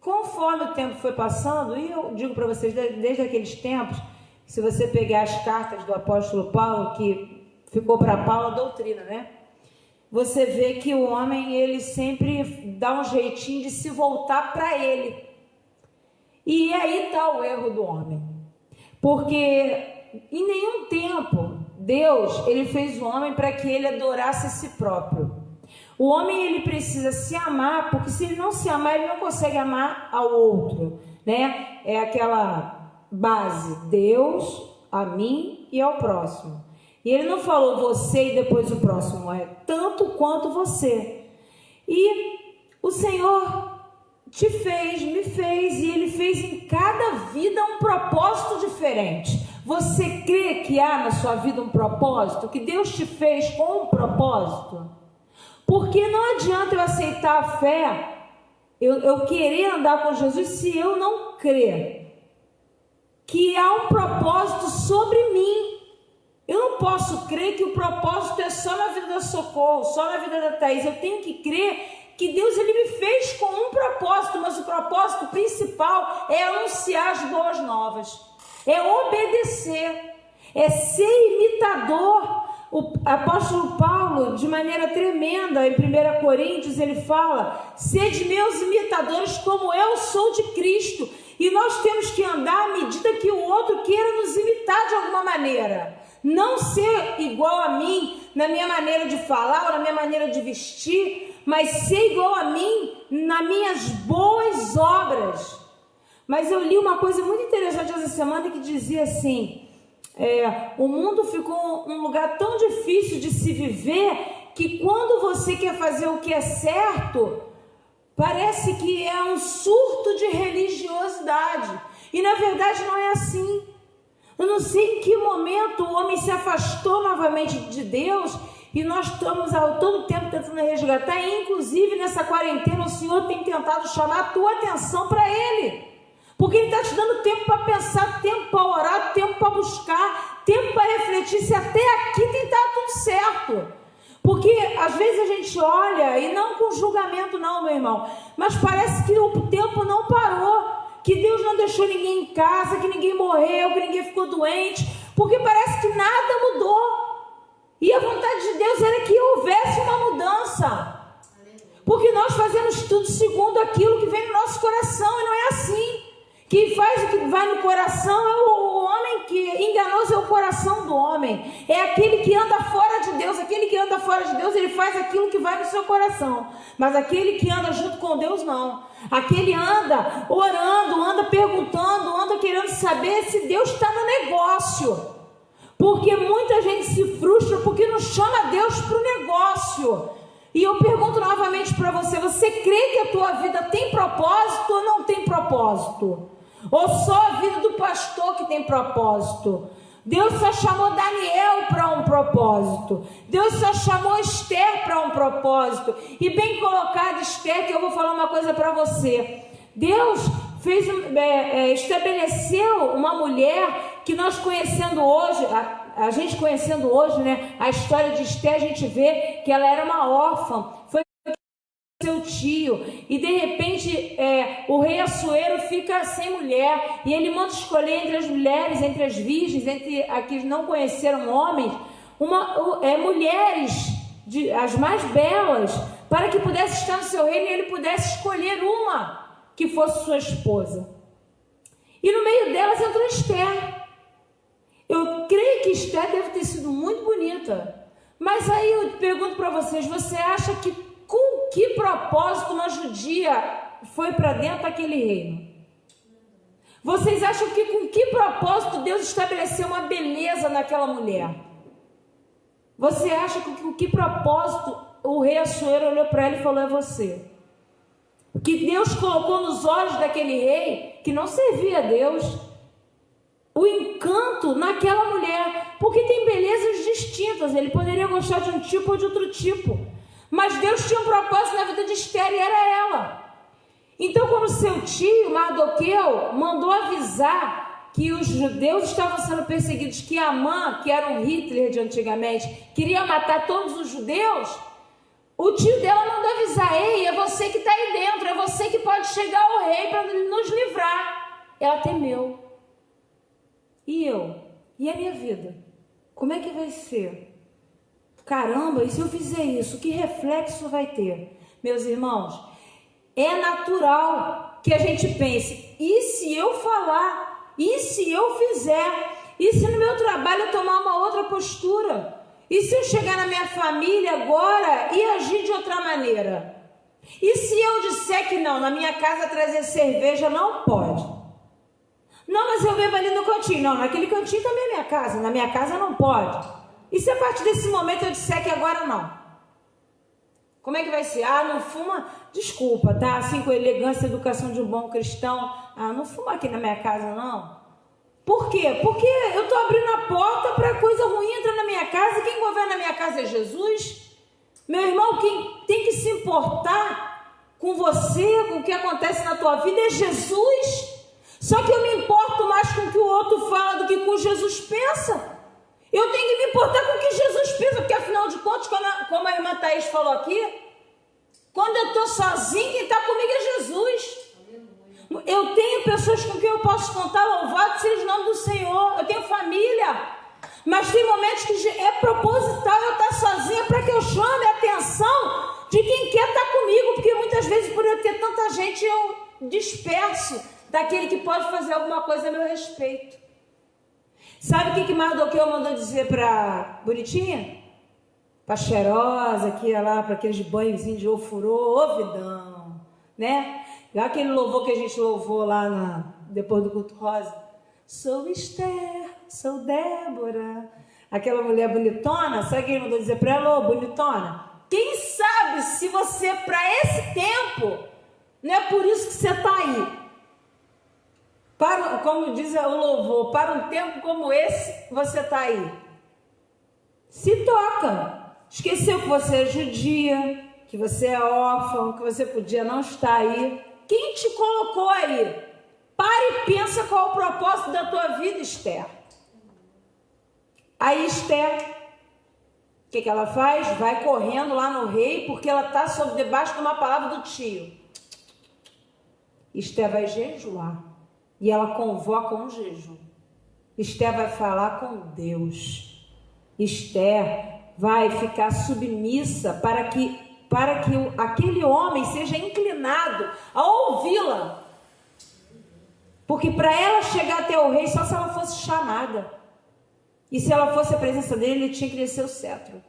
Speaker 2: conforme o tempo foi passando, e eu digo para vocês, desde aqueles tempos, se você pegar as cartas do apóstolo Paulo, que ficou para Paulo a doutrina, né? Você vê que o homem, ele sempre dá um jeitinho de se voltar para ele. E aí está o erro do homem. Porque em nenhum tempo Deus, ele fez o homem para que ele adorasse a si próprio. O homem, ele precisa se amar, porque se ele não se amar, ele não consegue amar ao outro, né? É aquela base, Deus, a mim e ao próximo. E ele não falou você e depois o próximo, é tanto quanto você. E o Senhor te fez, me fez, e ele fez em cada vida um propósito diferente. Você crê que há na sua vida um propósito, que Deus te fez com um propósito? Porque não adianta eu aceitar a fé, eu querer andar com Jesus, se eu não crer que há um propósito sobre mim. Eu não posso crer que o propósito é só na vida da Socorro, só na vida da Thaís. Eu tenho que crer que Deus ele me fez com um propósito, mas o propósito principal é anunciar as boas novas, é obedecer, é ser imitador. O apóstolo Paulo, de maneira tremenda, em 1 Coríntios, ele fala: sede meus imitadores como eu sou de Cristo. E nós temos que andar à medida que o outro queira nos imitar de alguma maneira. Não ser igual a mim na minha maneira de falar ou na minha maneira de vestir, mas ser igual a mim nas minhas boas obras. Mas eu li uma coisa muito interessante essa semana que dizia assim: o mundo ficou um lugar tão difícil de se viver que quando você quer fazer o que é certo, parece que é um surto de religiosidade. E na verdade não é assim. Eu não sei em que momento o homem se afastou novamente de Deus E nós estamos todo tempo tentando resgatar, e inclusive nessa quarentena o Senhor tem tentado chamar a tua atenção para Ele. Porque Ele está te dando tempo para pensar, tempo para orar, tempo para buscar, tempo para refletir se até aqui tem estado tudo certo. Porque às vezes a gente olha, e não com julgamento não, meu irmão, mas parece que o tempo não parou, que Deus não deixou ninguém em casa, que ninguém morreu, que ninguém ficou doente, porque parece que nada mudou. E a vontade de Deus era que houvesse uma mudança. Porque nós fazemos tudo segundo aquilo que vem no nosso coração, e não é assim. Quem faz o que vai no coração é o homem que enganoso é o coração do homem. É aquele que anda fora de Deus. Aquele que anda fora de Deus, ele faz aquilo que vai no seu coração. Mas aquele que anda junto com Deus, não. Aquele anda orando, anda perguntando, anda querendo saber se Deus está no negócio. Porque muita gente se frustra porque não chama Deus para o negócio. E eu pergunto novamente para você, você crê que a tua vida tem propósito ou não tem propósito? Ou só a vida do pastor que tem propósito? Deus só chamou Daniel para um propósito. Deus só chamou Esther para um propósito. E bem colocado, Esther, que eu vou falar uma coisa para você. Deus estabeleceu uma mulher que nós conhecendo hoje, a gente conhecendo hoje, né, a história de Esther, a gente vê que ela era uma órfã, foi seu tio, e de repente o rei Assuero fica sem mulher, e ele manda escolher entre as mulheres, entre as virgens, entre as que não conheceram homens, mulheres, as mais belas, para que pudesse estar no seu reino e ele pudesse escolher uma que fosse sua esposa. E no meio delas entrou Esther. Eu creio que Esther deve ter sido muito bonita. Mas aí eu pergunto para vocês, você acha que com que propósito uma judia foi para dentro daquele reino? Vocês acham que com que propósito Deus estabeleceu uma beleza naquela mulher? Você acha que com que propósito o rei Assuero olhou para ela e falou, é você? Que Deus colocou nos olhos daquele rei, que não servia a Deus, o encanto naquela mulher, porque tem belezas distintas, ele poderia gostar de um tipo ou de outro tipo, mas Deus tinha um propósito na vida de Esther e era ela. Então quando seu tio, Mardoqueu, mandou avisar que os judeus estavam sendo perseguidos, que Amã, que era um Hitler de antigamente, queria matar todos os judeus, o tio dela mandou avisar, ei, é você que está aí dentro, é você que pode chegar ao rei para nos livrar. Ela temeu. E eu? E a minha vida? Como é que vai ser? Caramba, e se eu fizer isso, que reflexo vai ter? Meus irmãos, é natural que a gente pense, e se eu falar? E se eu fizer? E se no meu trabalho eu tomar uma outra postura? E se eu chegar na minha família agora e agir de outra maneira? E se eu disser que não, na minha casa trazer cerveja não pode? Não, mas eu bebo ali no cantinho. Não, naquele cantinho também é minha casa. Na minha casa não pode. E se a partir desse momento eu disser que agora não? Como é que vai ser? Ah, não fuma? Desculpa, tá? Assim com elegância e educação de um bom cristão. Ah, não fuma aqui na minha casa, não. Por quê? Porque eu estou abrindo a porta para coisa ruim entrar na minha casa. Quem governa a minha casa é Jesus. Meu irmão, quem tem que se importar com você, com o que acontece na tua vida é Jesus. Só que eu me importo mais com o que o outro fala do que com o que Jesus pensa. Eu tenho que me importar com o que Jesus pensa, porque afinal de contas, como a irmã Thaís falou aqui, quando eu estou sozinha, quem está comigo é Jesus. Eu tenho pessoas com quem eu posso contar, louvado seja o nome do Senhor. Eu tenho família, mas tem momentos que é proposital eu estar sozinha para que eu chame a atenção de quem quer estar comigo, porque muitas vezes por eu ter tanta gente eu disperso daquele que pode fazer alguma coisa a meu respeito. Sabe o que Mardoqueu mandou dizer para Bonitinha? Para cheirosa, que ia lá para aqueles banhozinhos de ofurô, ô vidão, né? Aquele louvor que a gente louvou lá depois do culto rosa. Sou Esther, sou Débora. Aquela mulher bonitona, sabe quem mandou dizer para ela? Ô, bonitona, quem sabe se você, para esse tempo, não é por isso que você está aí. Como diz o louvor, para um tempo como esse, você está aí. Se toca. Esqueceu que você é judia, que você é órfão, que você podia não estar aí. Quem te colocou aí? Para e pensa qual é o propósito da tua vida, Esther. Aí Esther, o que ela faz? Vai correndo lá no rei, porque ela está debaixo de uma palavra do tio. Esther vai jejuar e ela convoca um jejum. Esther vai falar com Deus. Esther vai ficar submissa para que aquele homem seja inclinado a ouvi-la. Porque para ela chegar até o rei, só se ela fosse chamada. E se ela fosse a presença dele, ele tinha que descer o cetro.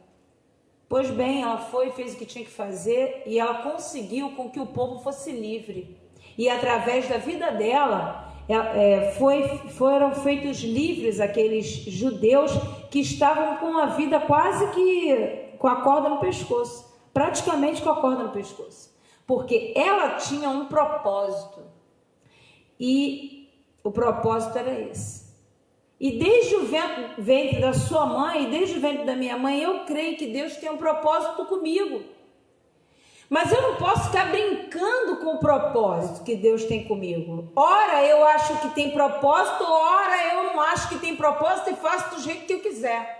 Speaker 2: Pois bem, ela foi, fez o que tinha que fazer e ela conseguiu com que o povo fosse livre. E através da vida dela, foram feitos livres aqueles judeus que estavam com a vida quase que com a corda no pescoço. Praticamente com a corda no pescoço. Porque ela tinha um propósito. E o propósito era esse. E desde o ventre da sua mãe, e desde o ventre da minha mãe, eu creio que Deus tem um propósito comigo. Mas eu não posso ficar brincando com o propósito que Deus tem comigo. Ora eu acho que tem propósito, ora eu não acho que tem propósito e faço do jeito que eu quiser.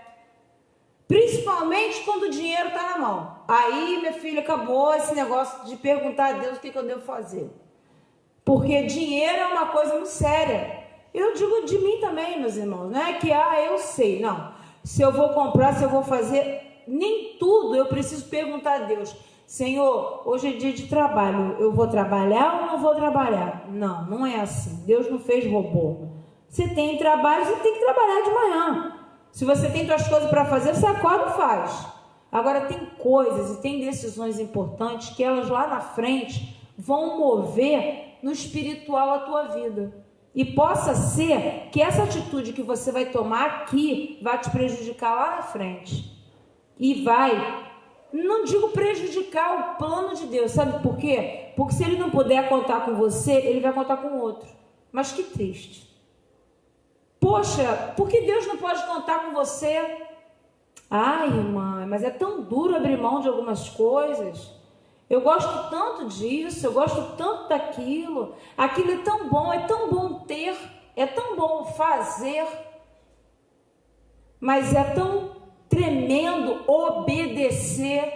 Speaker 2: Principalmente quando o dinheiro está na mão. Aí, minha filha, acabou esse negócio de perguntar a Deus o que eu devo fazer. Porque dinheiro é uma coisa muito séria. Eu digo de mim também, meus irmãos. Não é que, eu sei. Não. Se eu vou comprar, se eu vou fazer, nem tudo eu preciso perguntar a Deus. Senhor, hoje é dia de trabalho. Eu vou trabalhar ou não vou trabalhar? Não, não é assim. Deus não fez robô. Você tem trabalho, você tem que trabalhar de manhã. Se você tem suas coisas para fazer, você acorda e faz. Agora, tem coisas e tem decisões importantes que elas lá na frente vão mover no espiritual a tua vida. E possa ser que essa atitude que você vai tomar aqui vai te prejudicar lá na frente. E vai, não digo prejudicar o plano de Deus, sabe por quê? Porque se ele não puder contar com você, ele vai contar com outro. Mas que triste. Poxa, por que Deus não pode contar com você? Ai, irmã, mas é tão duro abrir mão de algumas coisas. Eu gosto tanto disso, eu gosto tanto daquilo. Aquilo é tão bom ter, é tão bom fazer. Mas é tão tremendo obedecer.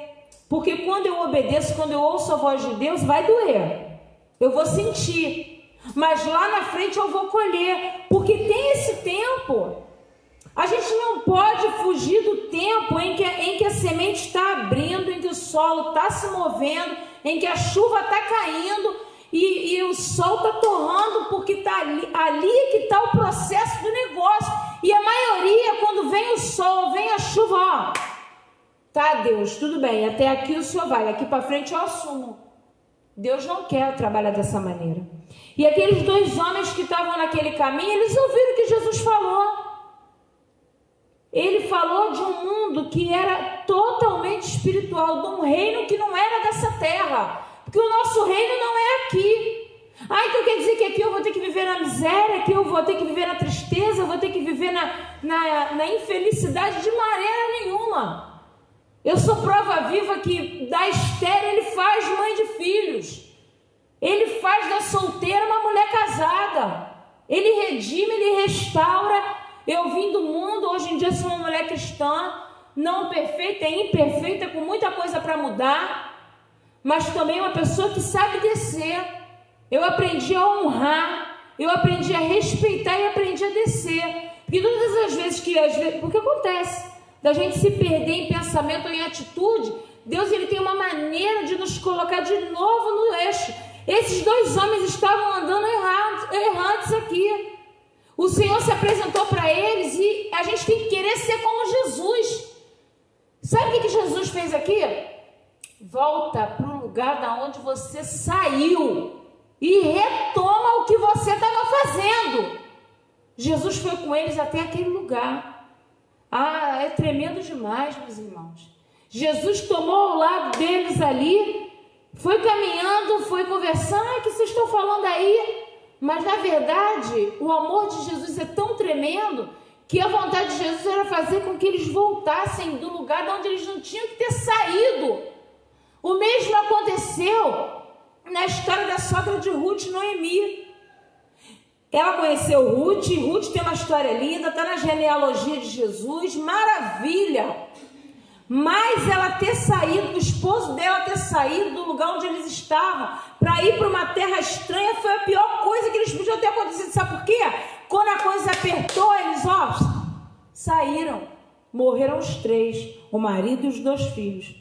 Speaker 2: Porque quando eu obedeço, quando eu ouço a voz de Deus, vai doer. Eu vou sentir. Mas lá na frente eu vou colher, porque tem esse tempo. A gente não pode fugir do tempo em que a semente está abrindo, em que o solo está se movendo, em que a chuva está caindo e o sol está torrando, porque está ali que está o processo do negócio. E a maioria, quando vem o sol, vem a chuva, tá, Deus, tudo bem, até aqui o Senhor vai, daqui para frente eu assumo. Deus não quer trabalhar dessa maneira. E aqueles dois homens que estavam naquele caminho, eles ouviram o que Jesus falou. Ele falou de um mundo que era totalmente espiritual, de um reino que não era dessa terra. Porque o nosso reino não é aqui. Então quer dizer que aqui eu vou ter que viver na miséria, aqui eu vou ter que viver na tristeza, eu vou ter que viver na infelicidade de maneira nenhuma. Eu sou prova viva que da Esther ele faz mãe de filhos. Ele faz da solteira uma mulher casada. Ele redime, ele restaura. Eu vim do mundo, hoje em dia sou uma mulher cristã, não perfeita, é imperfeita, com muita coisa para mudar, mas também uma pessoa que sabe descer. Eu aprendi a honrar, eu aprendi a respeitar e aprendi a descer. Porque todas as vezes porque acontece, da gente se perder em pensamento ou em atitude, Deus ele tem uma maneira de nos colocar de novo no eixo. Esses dois homens estavam andando errantes aqui. O Senhor se apresentou para eles e a gente tem que querer ser como Jesus. Sabe o que Jesus fez aqui? Volta para o lugar da onde você saiu e retoma o que você estava fazendo. Jesus foi com eles até aquele lugar. É tremendo demais, meus irmãos. Jesus tomou ao lado deles ali, foi caminhando, foi conversando. O que vocês estão falando aí? Mas na verdade, o amor de Jesus é tão tremendo que a vontade de Jesus era fazer com que eles voltassem do lugar de onde eles não tinham que ter saído. O mesmo aconteceu na história da sogra de Ruth, Noemi. Ela conheceu Ruth, Ruth tem uma história linda, está na genealogia de Jesus, maravilha. Mas ela ter saído, o esposo dela ter saído do lugar onde eles estavam, para ir para uma terra estranha, foi a pior coisa que eles podiam ter acontecido. Sabe por quê? Quando a coisa apertou, eles, saíram. Morreram os 3, o marido e os 2 filhos.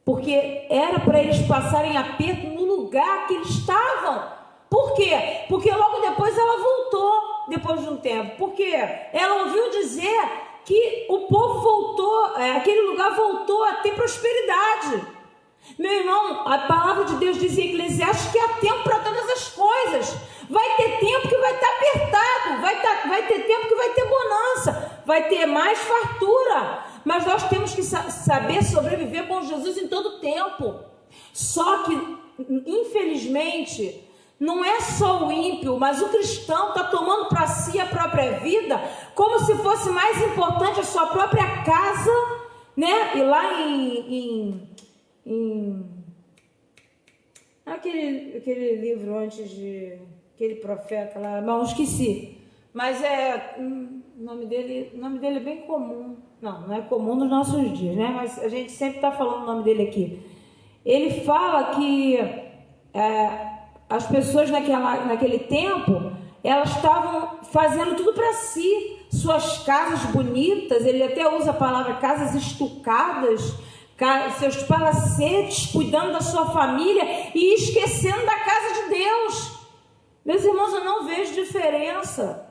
Speaker 2: Porque era para eles passarem aperto no lugar que eles estavam. Por quê? Porque logo depois ela voltou, depois de um tempo. Porque ela ouviu dizer que o povo voltou, aquele lugar voltou a ter prosperidade. Meu irmão, a palavra de Deus diz em Eclesiastes que há tempo para todas as coisas. Vai ter tempo que vai estar apertado, vai ter tempo que vai ter bonança, vai ter mais fartura. Mas nós temos que saber sobreviver com Jesus em todo tempo. Só que, infelizmente, não é só o ímpio, mas o cristão está tomando para si a própria vida como se fosse mais importante a sua própria casa, né? E lá aquele livro antes de aquele profeta lá, não esqueci, mas o nome dele é bem comum, não é comum nos nossos dias, né? Mas a gente sempre está falando o nome dele aqui. Ele fala que as pessoas naquele tempo, elas estavam fazendo tudo para si, suas casas bonitas, ele até usa a palavra casas estucadas, seus palacetes, cuidando da sua família e esquecendo da casa de Deus. Meus irmãos, eu não vejo diferença.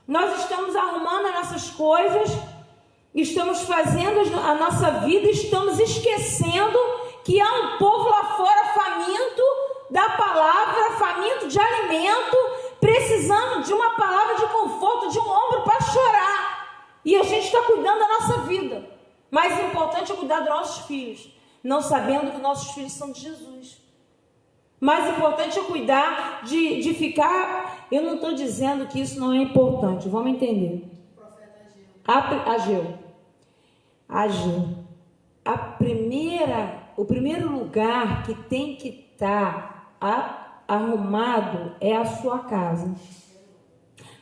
Speaker 2: Nós estamos arrumando as nossas coisas, estamos fazendo a nossa vida, estamos esquecendo que há um povo lá fora faminto da palavra, faminto de alimento, precisando de uma palavra de conforto, de um ombro para chorar. E a gente está cuidando da nossa vida. Mais importante é cuidar dos nossos filhos, não sabendo que nossos filhos são de Jesus. Mais importante é cuidar de ficar... Eu não estou dizendo que isso não é importante, vamos entender. Ageu. O primeiro lugar que tem que estar arrumado é a sua casa.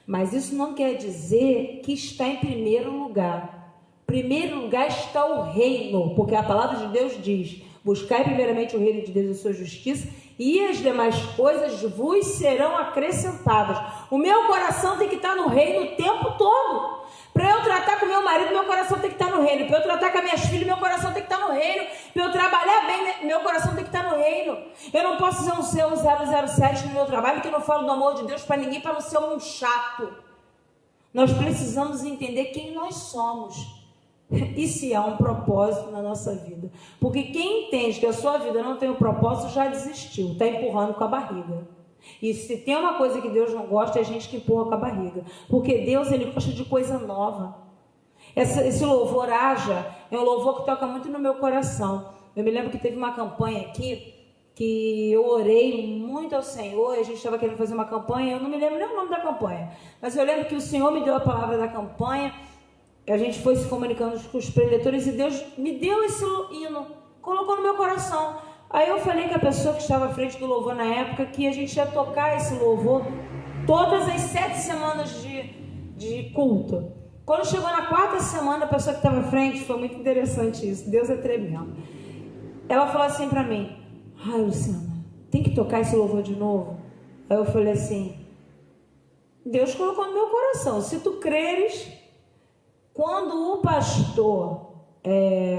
Speaker 2: Mas isso não quer dizer que está em primeiro lugar. Em primeiro lugar está o reino, porque a palavra de Deus diz: buscai primeiramente o reino de Deus e sua justiça, e as demais coisas vos serão acrescentadas. O meu coração tem que estar no reino o tempo todo. Para eu tratar com meu marido, meu coração tem que estar no reino. Para eu tratar com as minhas filhas, meu coração tem que estar no reino. Para eu trabalhar bem, meu coração tem que estar no reino. Eu não posso ser um 007 no meu trabalho que eu não falo do amor de Deus para ninguém, para não ser um chato. Nós precisamos entender quem nós somos e se há um propósito na nossa vida. Porque quem entende que a sua vida não tem um propósito já desistiu, está empurrando com a barriga. E se tem uma coisa que Deus não gosta, é a gente que empurra com a barriga. Porque Deus, Ele gosta de coisa nova. Esse louvor Haja é um louvor que toca muito no meu coração. Eu me lembro que teve uma campanha aqui, que eu orei muito ao Senhor, a gente estava querendo fazer uma campanha, eu não me lembro nem o nome da campanha, mas eu lembro que o Senhor me deu a palavra da campanha, a gente foi se comunicando com os preletores e Deus me deu esse hino, colocou no meu coração. Aí eu falei com a pessoa que estava à frente do louvor na época que a gente ia tocar esse louvor todas as 7 semanas de culto. Quando chegou na 4ª semana, a pessoa que estava à frente, foi muito interessante isso, Deus é tremendo. Ela falou assim para mim: ai, Luciana, tem que tocar esse louvor de novo? Aí eu falei assim: Deus colocou no meu coração, se tu creres. Quando o pastor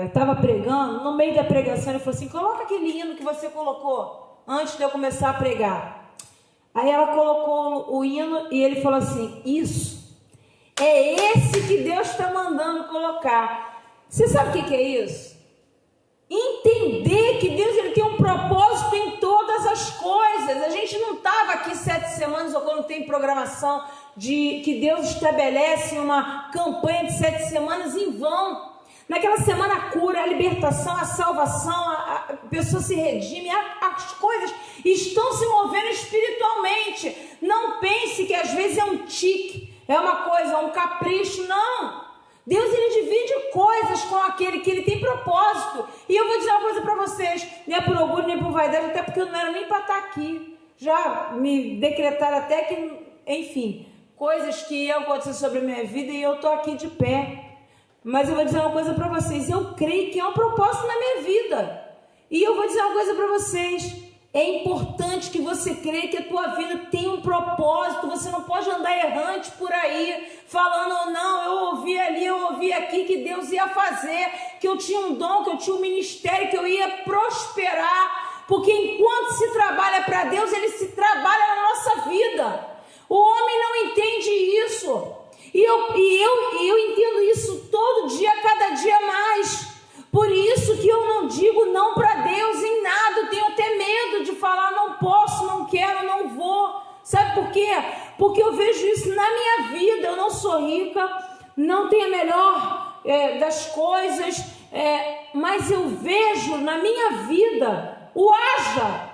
Speaker 2: estava pregando, no meio da pregação, ele falou assim: coloca aquele hino que você colocou antes de eu começar a pregar. Aí ela colocou o hino e ele falou assim: isso, é esse que Deus está mandando colocar. Você sabe o que é isso? Entender que Deus, ele tem um propósito em todas as coisas. A gente não estava aqui 7 semanas ou quando tem programação que Deus estabelece uma campanha de 7 semanas em vão. Naquela semana a cura, a libertação, a salvação, a pessoa se redime, as coisas estão se movendo espiritualmente. Não pense que às vezes é um tique. é uma coisa, um capricho, não. Deus, ele divide coisas com aquele que ele tem propósito. E eu vou dizer uma coisa para vocês, não é por orgulho nem por vaidade, até porque eu não era nem para estar aqui. Já me decretaram até que, enfim, coisas que iam acontecer sobre a minha vida e eu estou aqui de pé. Mas eu vou dizer uma coisa para vocês, eu creio que é um propósito na minha vida. E eu vou dizer uma coisa para vocês, é importante que você creia que a tua vida tem um propósito. Você não pode andar errante por aí, falando, não, eu ouvi ali, eu ouvi aqui que Deus ia fazer, que eu tinha um dom, que eu tinha um ministério, que eu ia prosperar. Porque enquanto se trabalha para Deus, ele se trabalha na nossa vida. O homem não entende isso. E eu entendo isso todo dia, cada dia mais. Por isso que eu não digo não para Deus em nada. Eu tenho até medo de falar, não posso, não quero, não vou. Sabe por quê? Porque eu vejo isso na minha vida. Eu não sou rica, não tenho a melhor das coisas, mas eu vejo na minha vida o haja.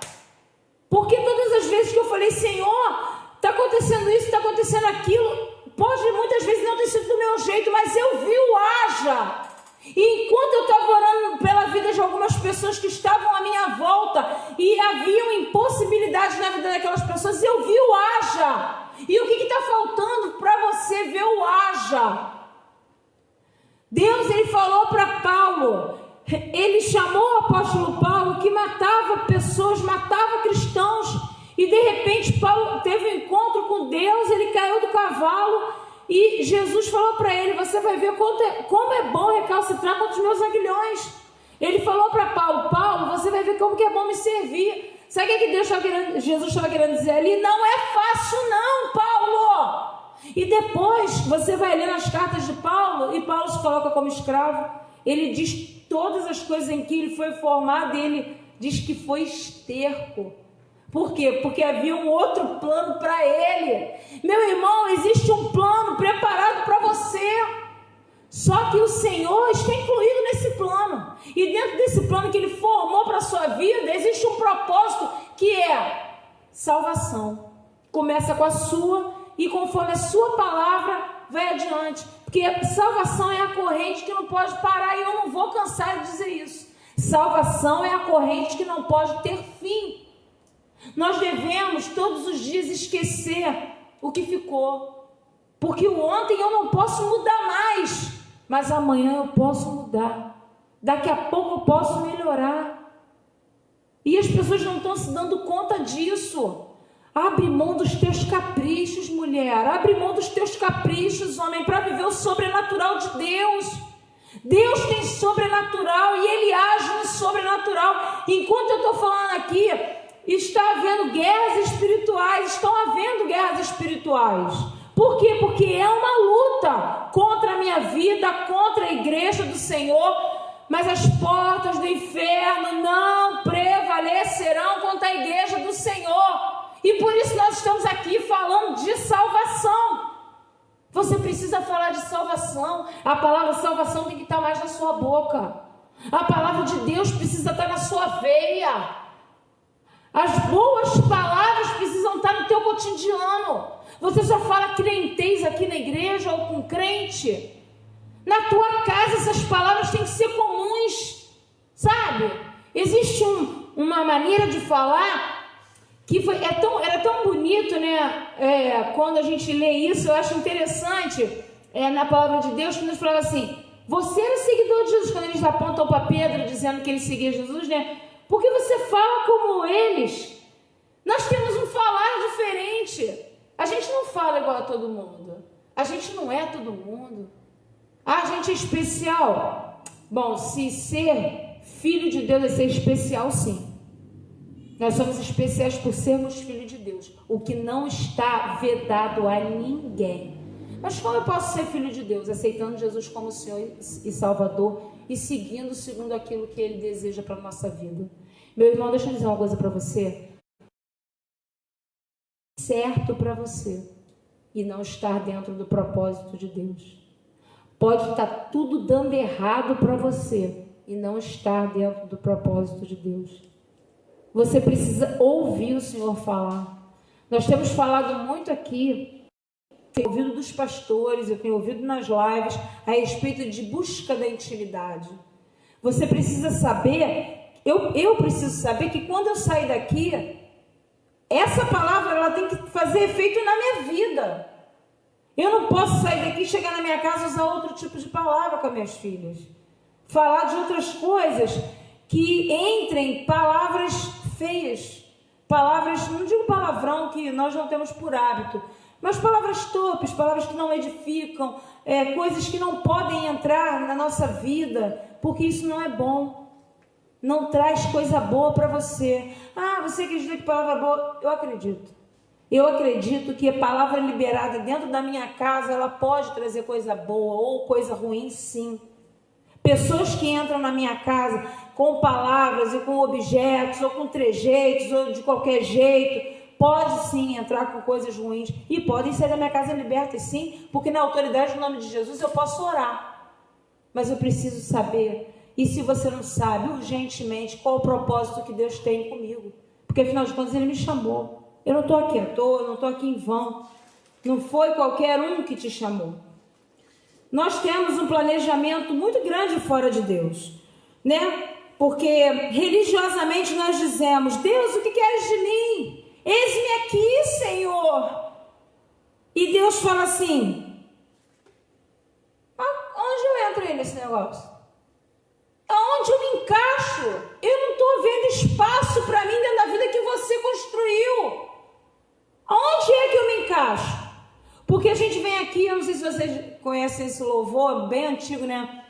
Speaker 2: Porque todas as vezes que eu falei, Senhor, está acontecendo isso, está acontecendo aquilo, pode muitas vezes não ter sido do meu jeito, mas eu vi o haja. E enquanto eu estava orando pela vida de algumas pessoas que estavam à minha volta e haviam impossibilidades na vida daquelas pessoas, eu vi o haja. E o que está faltando para você ver o haja? Deus, ele falou para Paulo, ele chamou o apóstolo Paulo que matava pessoas, matava cristãos, e de repente Paulo teve um encontro com Deus, ele caiu do cavalo. E Jesus falou para ele, você vai ver como é bom recalcitrar contra os meus aguilhões. Ele falou para Paulo, Paulo, você vai ver como que é bom me servir. Sabe o que Jesus estava querendo dizer ali? Não é fácil não, Paulo. E depois você vai ler nas cartas de Paulo, e Paulo se coloca como escravo. Ele diz todas as coisas em que ele foi formado, e ele diz que foi esterco. Por quê? Porque havia um outro plano para ele. Meu irmão, existe um plano preparado para você. Só que o Senhor está incluído nesse plano. E dentro desse plano que Ele formou para a sua vida, existe um propósito que é salvação. Começa com a sua e conforme a sua palavra vai adiante. Porque salvação é a corrente que não pode parar e eu não vou cansar de dizer isso. Salvação é a corrente que não pode ter fim. Nós devemos todos os dias esquecer o que ficou, porque o ontem eu não posso mudar mais, mas amanhã eu posso mudar, daqui a pouco eu posso melhorar, e as pessoas não estão se dando conta disso. Abre mão dos teus caprichos, mulher, abre mão dos teus caprichos, homem, para viver o sobrenatural de Deus. Deus tem sobrenatural e Ele age no sobrenatural. Enquanto eu estou falando aqui, está havendo guerras espirituais, estão havendo guerras espirituais. Por quê? Porque é uma luta contra a minha vida, contra a igreja do Senhor, mas as portas do inferno não prevalecerão contra a igreja do Senhor. E por isso nós estamos aqui falando de salvação. Você precisa falar de salvação. A palavra salvação tem que estar mais na sua boca. A palavra de Deus precisa estar na sua veia. As boas palavras precisam estar no teu cotidiano. Você só fala crentez aqui na igreja ou com crente. Na tua casa essas palavras têm que ser comuns, sabe? Existe uma maneira de falar que era tão bonito, né? Quando a gente lê isso, eu acho interessante na palavra de Deus, que nos fala assim, você era seguidor de Jesus, quando eles apontam para Pedro dizendo que ele seguia Jesus, né? Porque você fala como eles. Nós temos um falar diferente. A gente não fala igual a todo mundo. A gente não é todo mundo. A gente é especial. Bom, se ser filho de Deus é ser especial, sim. Nós somos especiais por sermos filhos de Deus. O que não está vedado a ninguém. Mas como eu posso ser filho de Deus? Aceitando Jesus como Senhor e Salvador e seguindo segundo aquilo que Ele deseja para a nossa vida. Meu irmão, deixa eu dizer uma coisa para você. Certo para você e não estar dentro do propósito de Deus. Pode estar tudo dando errado para você e não estar dentro do propósito de Deus. Você precisa ouvir o Senhor falar. Nós temos falado muito aqui tenho ouvido dos pastores, eu tenho ouvido nas lives a respeito de busca da intimidade. Você precisa saber, eu preciso saber que quando eu sair daqui, essa palavra ela tem que fazer efeito na minha vida. Eu não posso sair daqui, chegar na minha casa e usar outro tipo de palavra com as minhas filhas. Falar de outras coisas que entrem palavras feias. Palavras, não digo palavrão que nós não temos por hábito, mas palavras torpes, palavras que não edificam, coisas que não podem entrar na nossa vida, porque isso não é bom. Não traz coisa boa para você. Ah, você acredita que palavra boa? Eu acredito. Eu acredito que a palavra liberada dentro da minha casa, ela pode trazer coisa boa ou coisa ruim, sim. Pessoas que entram na minha casa com palavras e com objetos, ou com trejeitos, ou de qualquer jeito, pode sim entrar com coisas ruins e podem sair da minha casa libertas, sim, porque na autoridade do nome de Jesus eu posso orar. Mas eu preciso saber, e se você não sabe, urgentemente, qual o propósito que Deus tem comigo. Porque afinal de contas Ele me chamou. Eu não estou aqui à toa, eu não estou aqui em vão. Não foi qualquer um que te chamou. Nós temos um planejamento muito grande fora de Deus, né? Porque religiosamente nós dizemos: Deus, o que queres de mim? Eis-me aqui, Senhor. E Deus fala assim: onde eu entro aí nesse negócio? Aonde eu me encaixo? Eu não estou vendo espaço para mim dentro da vida que você construiu. Aonde é que eu me encaixo? Porque a gente vem aqui, eu não sei se vocês conhecem esse louvor, bem antigo, né?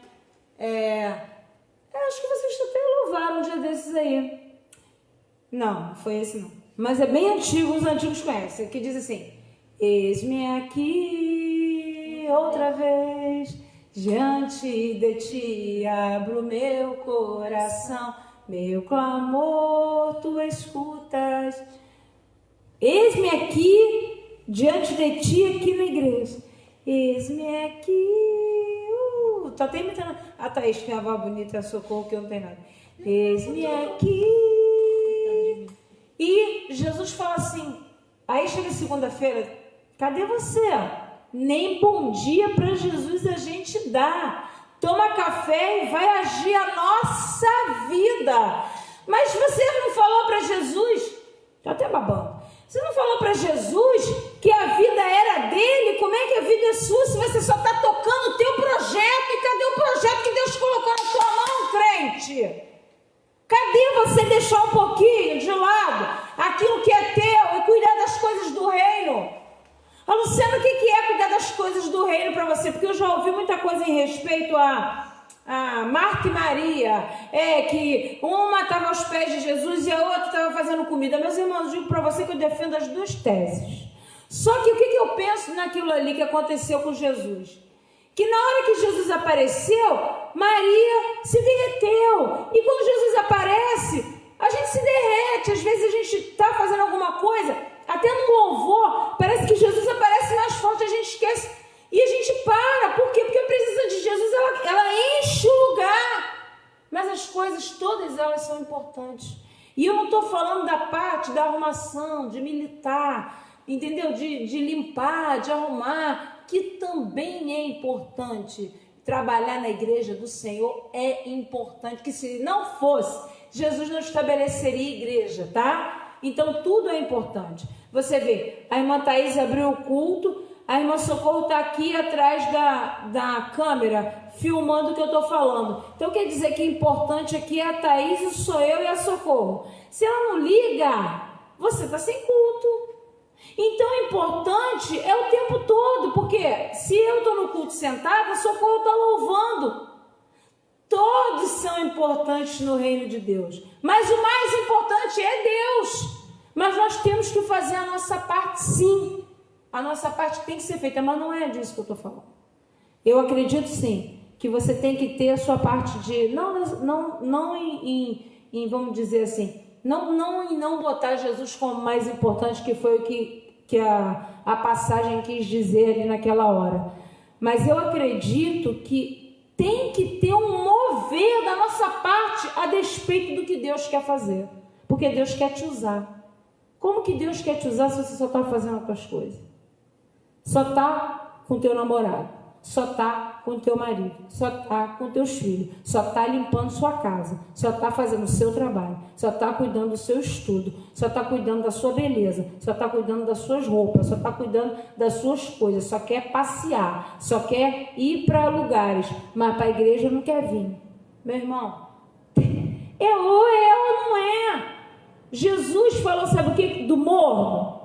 Speaker 2: Acho que vocês até louvaram um dia desses aí. Não, foi esse não. Mas é bem antigo, os antigos conhecem, que diz assim: eis-me aqui outra vez, diante de ti abro meu coração, meu clamor tu escutas. Eis-me aqui diante de ti aqui na igreja. Eis-me aqui. Tô até imitando a Thaís, que tem a voz bonita, a Socorro, que eu não tenho nada. Eis-me aqui. E Jesus fala assim, aí chega segunda-feira, cadê você? Nem bom dia para Jesus a gente dá. Toma café e vai agir a nossa vida. Mas você não falou para Jesus, tá até babando. Você não falou para Jesus que a vida era dele? Como é que a vida é sua se você só está tocando o teu projeto? E cadê o projeto que Deus colocou na tua mão, crente? Cadê você deixar um pouquinho de lado aquilo que é teu e cuidar das coisas do reino? A Luciana, o que é cuidar das coisas do reino para você? Porque eu já ouvi muita coisa em respeito a Marta e Maria, que uma estava aos pés de Jesus e a outra estava fazendo comida. Meus irmãos, digo para você que eu defendo as duas teses. Só que o que eu penso naquilo ali que aconteceu com Jesus? Que na hora que Jesus apareceu, Maria se derreteu. E quando Jesus aparece, a gente se derrete. Às vezes a gente está fazendo alguma coisa, até no louvor, parece que Jesus aparece mais forte, a gente esquece. E a gente para. Por quê? Porque a presença de Jesus, ela enche o lugar. Mas as coisas, todas elas são importantes. E eu não estou falando da parte da arrumação, de militar, entendeu? De limpar, de arrumar, que também é importante. Trabalhar na igreja do Senhor é importante, que se não fosse, Jesus não estabeleceria igreja, tá? Então tudo é importante. Você vê, a irmã Thaís abriu o culto, a irmã Socorro está aqui atrás da câmera, filmando o que eu estou falando. Então quer dizer que importante aqui é a Thaís, sou eu e a Socorro. Se ela não liga, você está sem culto. Então importante é o tempo todo, porque se eu estou no culto sentada, a Socorro está louvando. Todos são importantes no reino de Deus, mas o mais importante é Deus. Mas nós temos que fazer a nossa parte, sim. A nossa parte tem que ser feita, mas não é disso que eu estou falando. Eu acredito sim que você tem que ter a sua parte de não em vamos dizer assim, não botar Jesus como mais importante, que foi o que a passagem quis dizer ali naquela hora. Mas eu acredito que tem que ter um mover da nossa parte a despeito do que Deus quer fazer, porque Deus quer te usar. Como que Deus quer te usar se você só está fazendo as tuas coisas? só está com teu namorado, só está com teu marido, só está com teus filhos, só está limpando sua casa, só está fazendo o seu trabalho, só está cuidando do seu estudo, só está cuidando da sua beleza, só está cuidando das suas roupas, só está cuidando das suas coisas, só quer passear, só quer ir para lugares, mas para a igreja não quer vir. Meu irmão, ou não é. Jesus falou, sabe o que? Do morno.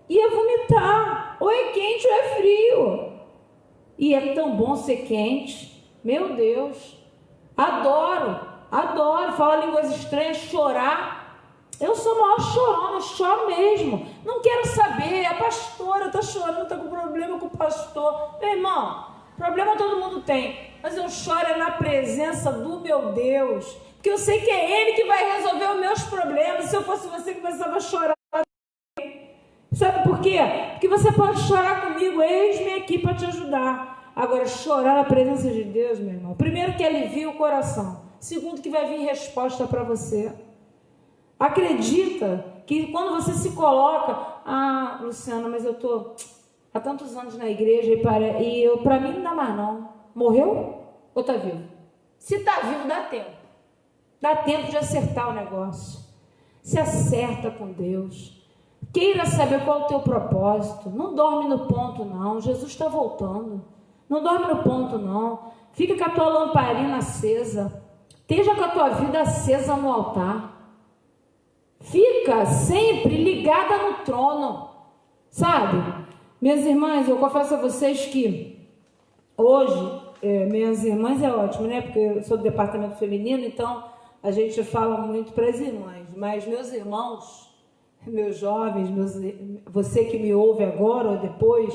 Speaker 2: Ia vomitar. Ou é quente ou é frio. E é tão bom ser quente. Meu Deus. Adoro. Falar línguas estranhas, chorar. Eu sou a maior chorona, eu choro mesmo. Não quero saber. A pastora está chorando, está com problema com o pastor. Meu irmão, problema todo mundo tem. Mas eu choro na presença do meu Deus. Porque eu sei que é Ele que vai resolver os meus problemas. Se eu fosse você, começava a chorar. Sabe por quê? Porque você pode chorar comigo. Eis-me aqui para te ajudar. Agora, chorar na presença de Deus, meu irmão. Primeiro, que alivia o coração. Segundo, que vai vir resposta para você. Acredita que quando você se coloca... Ah, Luciana, mas eu estou há tantos anos na igreja e para mim não dá mais não. Morreu ou está vivo? Se está vivo, dá tempo. Dá tempo de acertar o negócio. Se acerta com Deus. Queira saber qual é o teu propósito. Não dorme no ponto, não. Jesus está voltando. Não dorme no ponto, não. Fica com a tua lamparina acesa. Esteja com a tua vida acesa no altar. Fica sempre ligada no trono. Sabe? Minhas irmãs, eu confesso a vocês que hoje, minhas irmãs é ótimo, né? Porque eu sou do departamento feminino, então... A gente fala muito para as irmãs, mas meus irmãos, meus jovens, você que me ouve agora ou depois,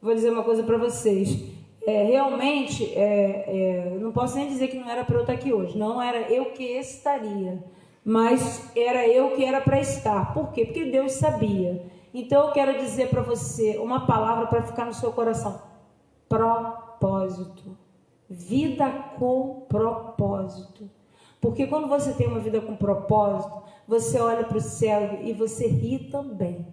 Speaker 2: vou dizer uma coisa para vocês. Realmente, não posso nem dizer que não era para eu estar aqui hoje. Não era eu que estaria, mas era eu que era para estar. Por quê? Porque Deus sabia. Então, eu quero dizer para você uma palavra para ficar no seu coração. Propósito. Vida com propósito. Porque quando você tem uma vida com propósito, você olha para o céu e você ri também.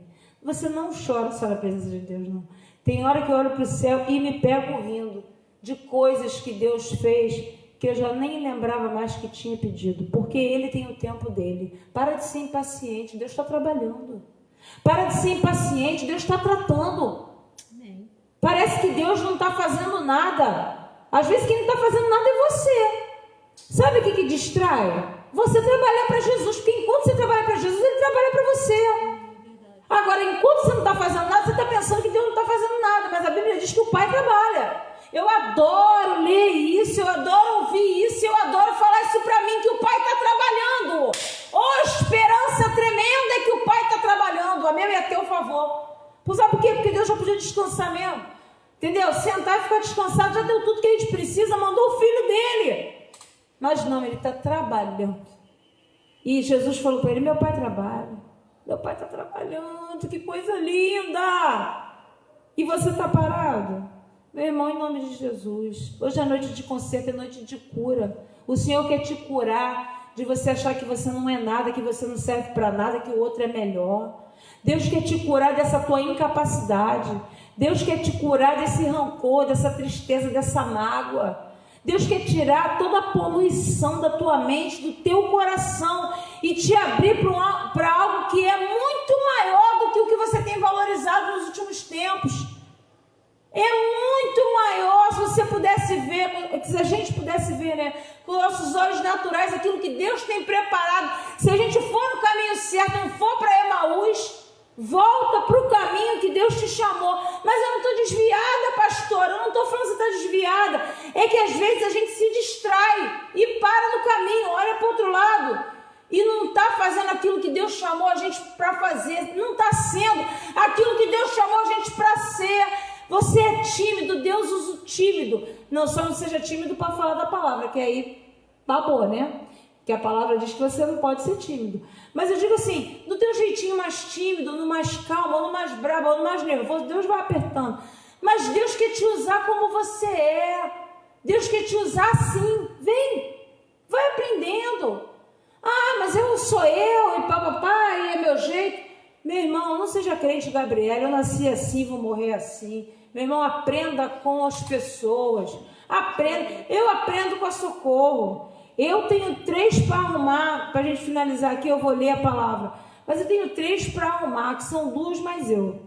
Speaker 2: Você não chora só na presença de Deus, não. Tem hora que eu olho para o céu e me pego rindo de coisas que Deus fez que eu já nem lembrava mais que tinha pedido. Porque Ele tem o tempo dele. Para de ser impaciente, Deus está trabalhando. Para de ser impaciente, Deus está tratando. Amém. Parece que Deus não está fazendo nada. Às vezes quem não está fazendo nada é você. Sabe o que distrai? Você trabalhar para Jesus, porque enquanto você trabalha para Jesus, Ele trabalha para você. Agora, enquanto você não está fazendo nada, você está pensando que Deus não está fazendo nada, mas a Bíblia diz que o Pai trabalha. Eu adoro ler isso, eu adoro ouvir isso, eu adoro falar isso para mim, que o Pai está trabalhando. Esperança tremenda é que o Pai está trabalhando, a meu e a teu favor. Sabe por quê? Porque Deus já podia descansar mesmo. Entendeu? Sentar e ficar descansado, já deu tudo que a gente precisa, mandou o Filho dele. Mas não, Ele está trabalhando. E Jesus falou para ele, meu Pai trabalha. Meu Pai está trabalhando, que coisa linda. E você está parado? Meu irmão, em nome de Jesus, hoje é noite de conserto, é noite de cura. O Senhor quer te curar de você achar que você não é nada, que você não serve para nada, que o outro é melhor. Deus quer te curar dessa tua incapacidade. Deus quer te curar desse rancor, dessa tristeza, dessa mágoa. Deus quer tirar toda a poluição da tua mente, do teu coração e te abrir para algo que é muito maior do que o que você tem valorizado nos últimos tempos. É muito maior. Se você pudesse ver, se a gente pudesse ver, né, com nossos olhos naturais, aquilo que Deus tem preparado. Se a gente for no caminho certo, não for para Emaús, volta para o caminho que Deus te chamou. Mas eu não estou desviada, pastora. Eu não estou falando que você está desviada. É que às vezes a gente se distrai e para no caminho, olha para o outro lado e não está fazendo aquilo que Deus chamou a gente para fazer. Não está sendo aquilo que Deus chamou a gente para ser. Você é tímido, Deus usa o tímido. Não, só não seja tímido para falar da palavra, que aí tá boa, né? Que a palavra diz que você não pode ser tímido. Mas eu digo assim, no teu jeitinho mais tímido, no mais calmo, no mais bravo, no mais nervoso, Deus vai apertando. Mas Deus quer te usar como você é. Deus quer te usar assim. Vem, vai aprendendo. Ah, mas eu sou eu, e papapá, e é meu jeito. Meu irmão, não seja crente, Gabriela, eu nasci assim, vou morrer assim. Meu irmão, aprenda com as pessoas. Eu aprendo com a Socorro. Eu tenho 3 para arrumar, para a gente finalizar aqui, eu vou ler a palavra. Mas eu tenho 3 para arrumar, que são 2 mais eu.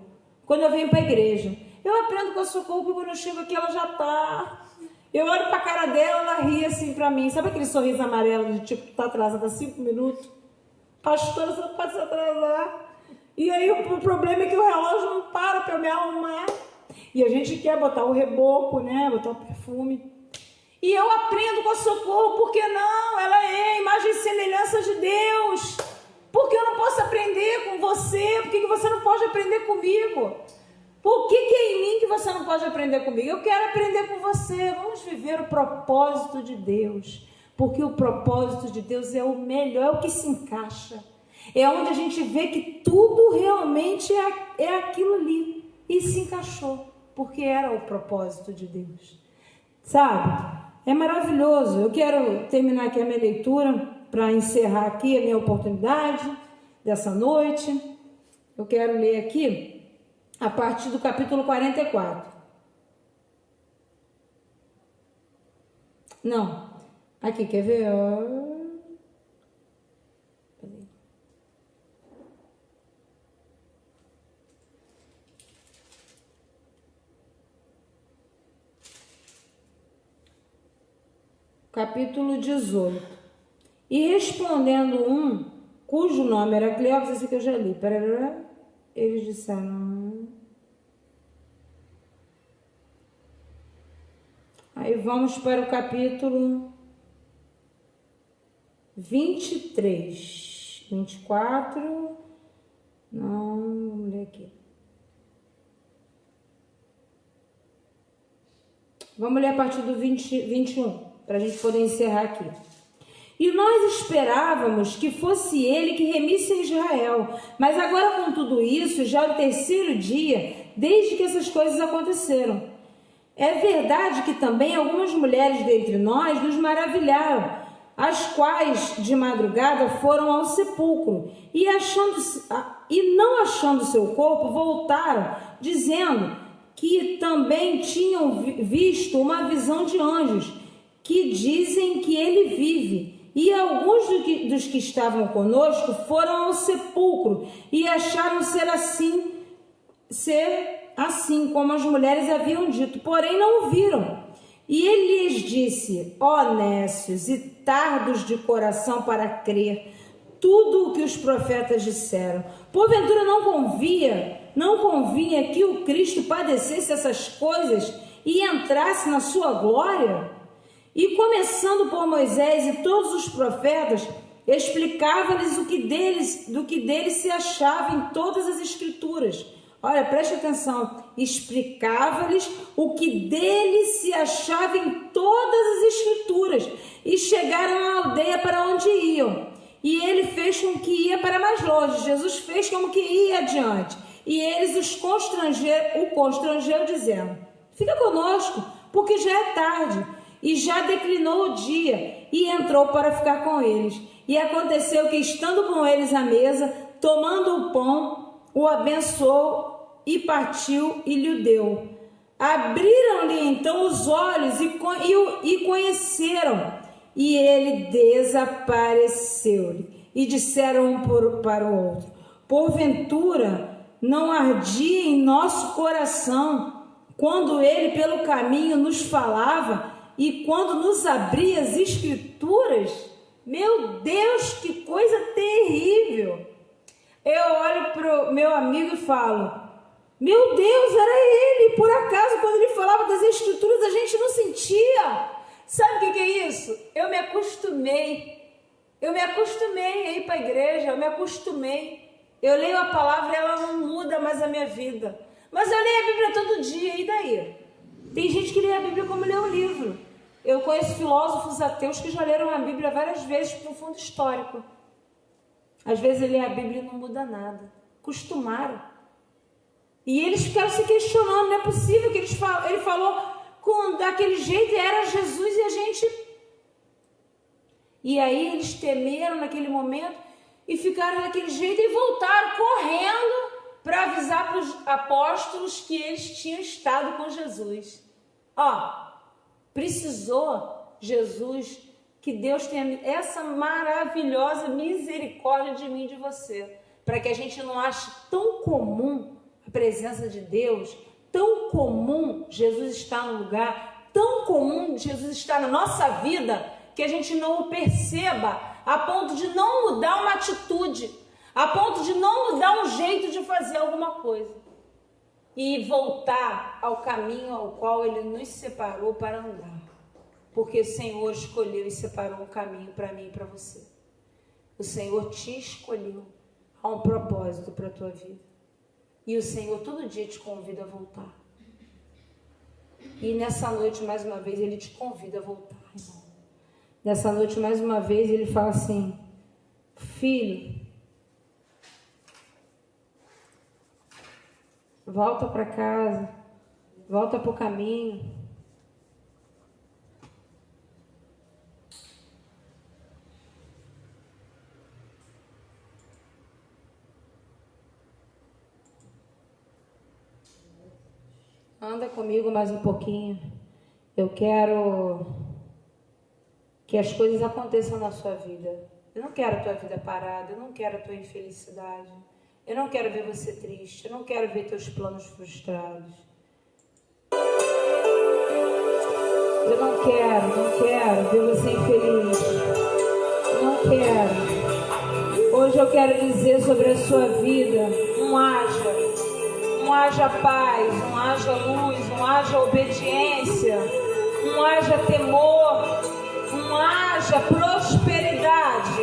Speaker 2: Quando eu venho para a igreja. Eu aprendo com a Socorro, porque quando eu chego aqui, ela já está. Eu olho para a cara dela, ela ri assim para mim. Sabe aquele sorriso amarelo de tipo, tá atrasada 5 minutos? Pastora, você não pode se atrasar. E aí o problema é que o relógio não para eu me arrumar. E a gente quer botar o reboco, né? Botar o perfume. E eu aprendo com a Socorro, por que não? Ela é a imagem e semelhança de Deus. Por que eu não posso aprender com você? Por que você não pode aprender comigo? Por que é em mim que você não pode aprender comigo? Eu quero aprender com você. Vamos viver o propósito de Deus. Porque o propósito de Deus é o melhor, é o que se encaixa. É onde a gente vê que tudo realmente é aquilo ali. E se encaixou, porque era o propósito de Deus. Sabe? É maravilhoso. Eu quero terminar aqui a minha leitura para encerrar aqui a minha oportunidade dessa noite. Eu quero ler aqui a partir do capítulo 44. Não. Aqui, quer ver? Capítulo 18. E respondendo um, cujo nome era Cleópatra, esse que eu já li, eles disseram... Aí vamos para o capítulo 23, 24, não, vamos ler aqui. Vamos ler a partir do 21, para a gente poder encerrar aqui. E nós esperávamos que fosse ele que remisse a Israel, mas agora com tudo isso, já é o 3º dia, desde que essas coisas aconteceram. É verdade que também algumas mulheres dentre nós nos maravilharam, as quais de madrugada foram ao sepulcro e não achando seu corpo, voltaram, dizendo que também tinham visto uma visão de anjos, que dizem que ele vive. E alguns dos que estavam conosco foram ao sepulcro e acharam ser assim como as mulheres haviam dito, porém não o viram. E ele lhes disse: ó nécios e tardos de coração para crer tudo o que os profetas disseram. Porventura não convinha que o Cristo padecesse essas coisas e entrasse na sua glória? E começando por Moisés e todos os profetas, explicava-lhes do que deles se achava em todas as escrituras. Olha, preste atenção. Explicava-lhes o que dele se achava em todas as escrituras. E chegaram à aldeia para onde iam. E ele fez com que ia para mais longe. Jesus fez como que ia adiante. E eles o constrangeram dizendo: fica conosco, porque já é tarde. E já declinou o dia. E entrou para ficar com eles. E aconteceu que, estando com eles à mesa, tomando o pão, o abençoou e partiu e lhe deu. Abriram-lhe então os olhos e conheceram, e ele desapareceu-lhe. E disseram um para o outro: porventura não ardia em nosso coração quando ele pelo caminho nos falava e quando nos abria as escrituras? Meu Deus, que coisa terrível! Eu olho para o meu amigo e falo: meu Deus, era ele. Por acaso, quando ele falava das escrituras, a gente não sentia. Sabe o que é isso? Eu me acostumei a ir para a igreja, eu me acostumei. Eu leio a palavra e ela não muda mais a minha vida. Mas eu leio a Bíblia todo dia, e daí? Tem gente que lê a Bíblia como lê um livro. Eu conheço filósofos ateus que já leram a Bíblia várias vezes por um fundo histórico. Às vezes ele lê a Bíblia e não muda nada. Acostumaram. E eles ficaram se questionando, não é possível que ele falou daquele jeito, era Jesus e a gente... E aí eles temeram naquele momento e ficaram daquele jeito e voltaram correndo para avisar para os apóstolos que eles tinham estado com Jesus. Precisou Jesus, que Deus tenha essa maravilhosa misericórdia de mim e de você, para que a gente não ache tão comum a presença de Deus, tão comum Jesus estar no lugar, tão comum Jesus estar na nossa vida, que a gente não o perceba, a ponto de não mudar uma atitude, a ponto de não mudar um jeito de fazer alguma coisa e voltar ao caminho ao qual Ele nos separou para andar, porque o Senhor escolheu e separou um caminho para mim e para você. O Senhor te escolheu, há um propósito para a tua vida, e o Senhor todo dia te convida a voltar, e nessa noite mais uma vez Ele te convida a voltar, irmão. Nessa noite mais uma vez Ele fala assim: filho, volta para casa, volta para o caminho. Anda comigo mais um pouquinho. Eu quero que as coisas aconteçam na sua vida. Eu não quero a tua vida parada, eu não quero a tua infelicidade. Eu não quero ver você triste, eu não quero ver teus planos frustrados. Eu não quero ver você infeliz. Eu não quero. Hoje eu quero dizer sobre a sua vida: não haja paz, não haja luz, não haja obediência, não haja temor, não haja prosperidade,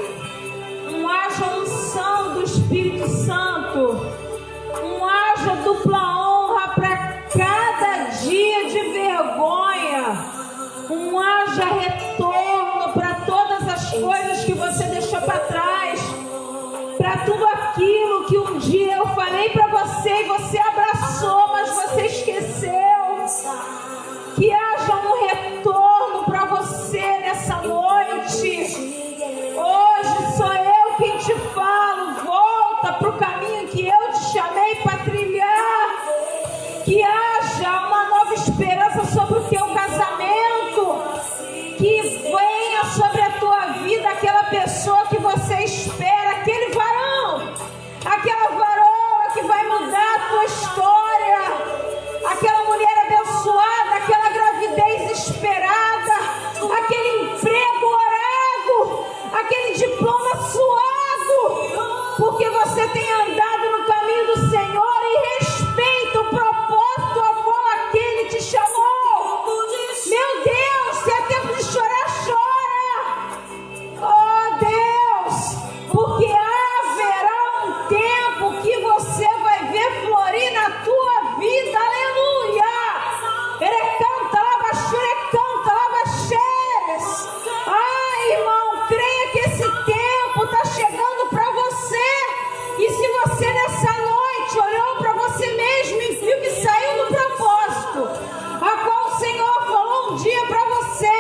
Speaker 2: não haja unção do Espírito Santo, não haja dupla honra para cada dia de vergonha, não haja retorno para todas as coisas que você deixou para trás, para tudo aquilo que um dia eu falei para você e você abraçou, mas você esqueceu. Que haja um retorno para você nessa noite. Hoje sou eu quem te falo: volta para o caminho que eu te chamei para trilhar. Que haja uma nova esperança sobre o teu casamento. Que venha sobre a tua vida aquela pessoa que você espera, aquele varão, aquela varoa que vai mudar a tua história, aquela mulher abençoada, aquela gravidez esperada, aquele emprego orado, aquele diploma suado, porque você tem andado no caminho do Senhor e respeita o propósito ao qual aquele te chamou. Meu Deus, se é tempo de chorar, chora. Oh Deus, porque haverá um tempo que você vai ver florir na tua vida. Aleluia. Erecanta, lavaxurecanta, lavaxeres. Ai, irmão, creia que esse tempo está chegando para você. E se você nessa noite olhou para você mesmo e viu que saiu do propósito a qual o Senhor falou um dia para você: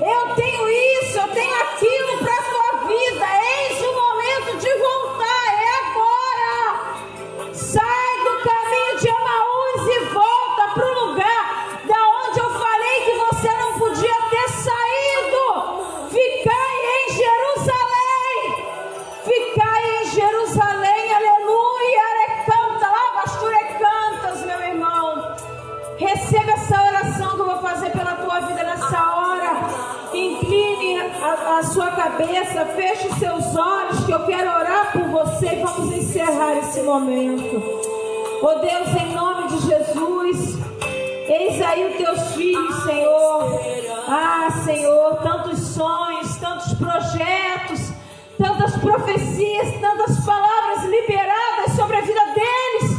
Speaker 2: eu tenho isso, eu tenho aquilo para a tua vida, eis o momento de voltar, é agora. Sai do caminho de Emaús e volta para o lugar da onde eu falei que você não podia ter saído. Ficai em Jerusalém, ficai em Jerusalém, aleluia. Arecanta, lavaxurecantas, meu irmão. Receba essa oração que eu vou fazer pela tua vida nessa hora. Incline a sua cabeça, feche os seus olhos, que eu quero orar por você e vamos encerrar esse momento. Oh Deus, em nome de Jesus, eis aí os teus filhos, Senhor. Ah, Senhor, tantos sonhos, tantos projetos, tantas profecias, tantas palavras liberadas sobre a vida deles.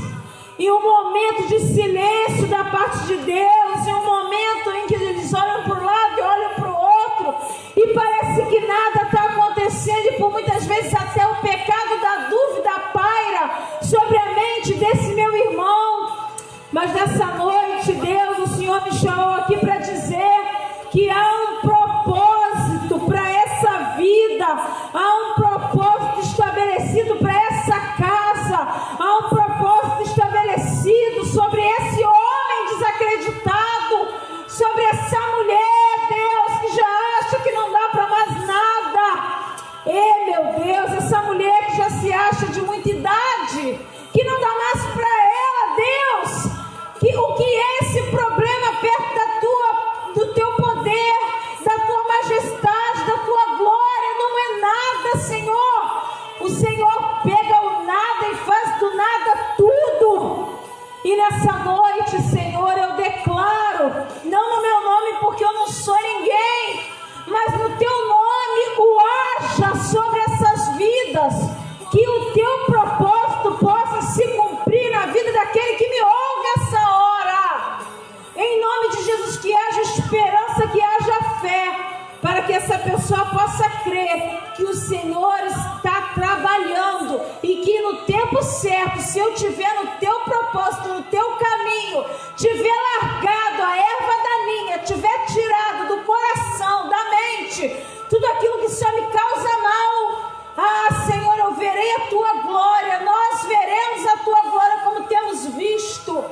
Speaker 2: E um momento de silêncio da parte de Deus, e um momento em que eles olham para um lado e olham para o outro, e parece que nada está acontecendo, e por muitas vezes até o pecado da dúvida paira sobre a mente desse meu irmão. Mas nessa noite, Deus, o Senhor me chamou aqui para dizer que há um propósito para essa vida, há um propósito estabelecido noite, Senhor, eu declaro, não no meu nome, porque eu não sou ninguém, mas no teu nome, o haja sobre essas vidas, que o teu propósito possa se cumprir na vida daquele que me ouve essa hora. Em nome de Jesus, que haja esperança, que haja fé, para que essa pessoa possa crer que o Senhor está trabalhando e que no tempo certo, se eu tiver no teu propósito, no teu caminho, tiver largado a erva daninha, tiver tirado do coração, da mente, tudo aquilo que só me causa mal, Senhor, eu verei a tua glória, nós veremos a tua glória como temos visto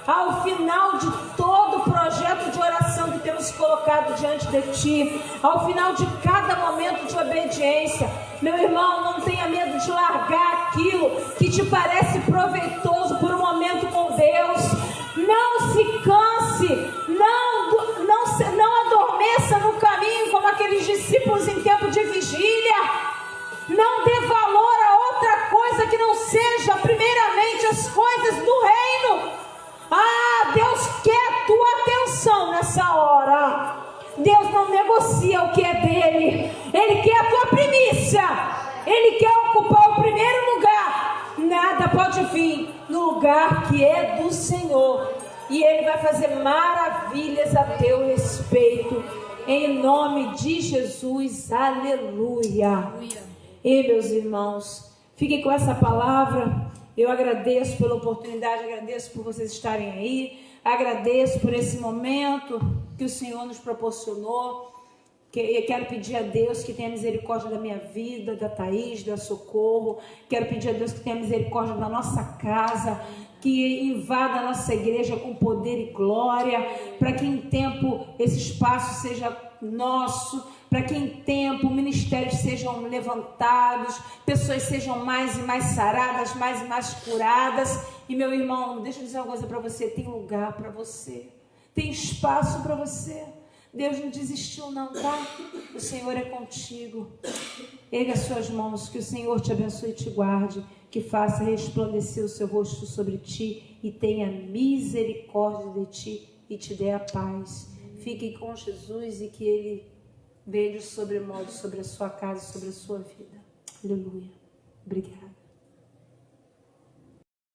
Speaker 2: ao final de todo o projeto de oração que temos colocado diante de ti, ao final de cada momento de obediência. Meu irmão, não tenha medo de largar aquilo que te parece proveitoso por um momento com Deus. Não se canse, não adormeça no caminho como aqueles discípulos em tempo de vigília. Não dê valor a outra coisa que não seja primeiramente as coisas do reino. Deus quer a tua atenção nessa hora. Deus não negocia o que é dele. Ele quer a tua primícia. Ele quer ocupar o primeiro lugar. Nada pode vir no lugar que é do Senhor. E Ele vai fazer maravilhas a teu respeito. Em nome de Jesus. Aleluia. E meus irmãos, fiquem com essa palavra. Eu agradeço pela oportunidade, agradeço por vocês estarem aí, agradeço por esse momento que o Senhor nos proporcionou. Quero pedir a Deus que tenha misericórdia da minha vida, da Thaís, da Socorro. Quero pedir a Deus que tenha misericórdia da nossa casa, que invada a nossa igreja com poder e glória, para que em tempo esse espaço seja nosso, para que em tempo ministérios sejam levantados, pessoas sejam mais e mais saradas, mais e mais curadas. E meu irmão, deixa eu dizer uma coisa para você, tem lugar para você, tem espaço para você. Deus não desistiu não, tá? O Senhor é contigo. Erga as suas mãos, que o Senhor te abençoe e te guarde, que faça resplandecer o seu rosto sobre ti e tenha misericórdia de ti e te dê a paz. Fique com Jesus e que Ele venha de sobremodo sobre a sua casa e sobre a sua vida. Aleluia. Obrigada.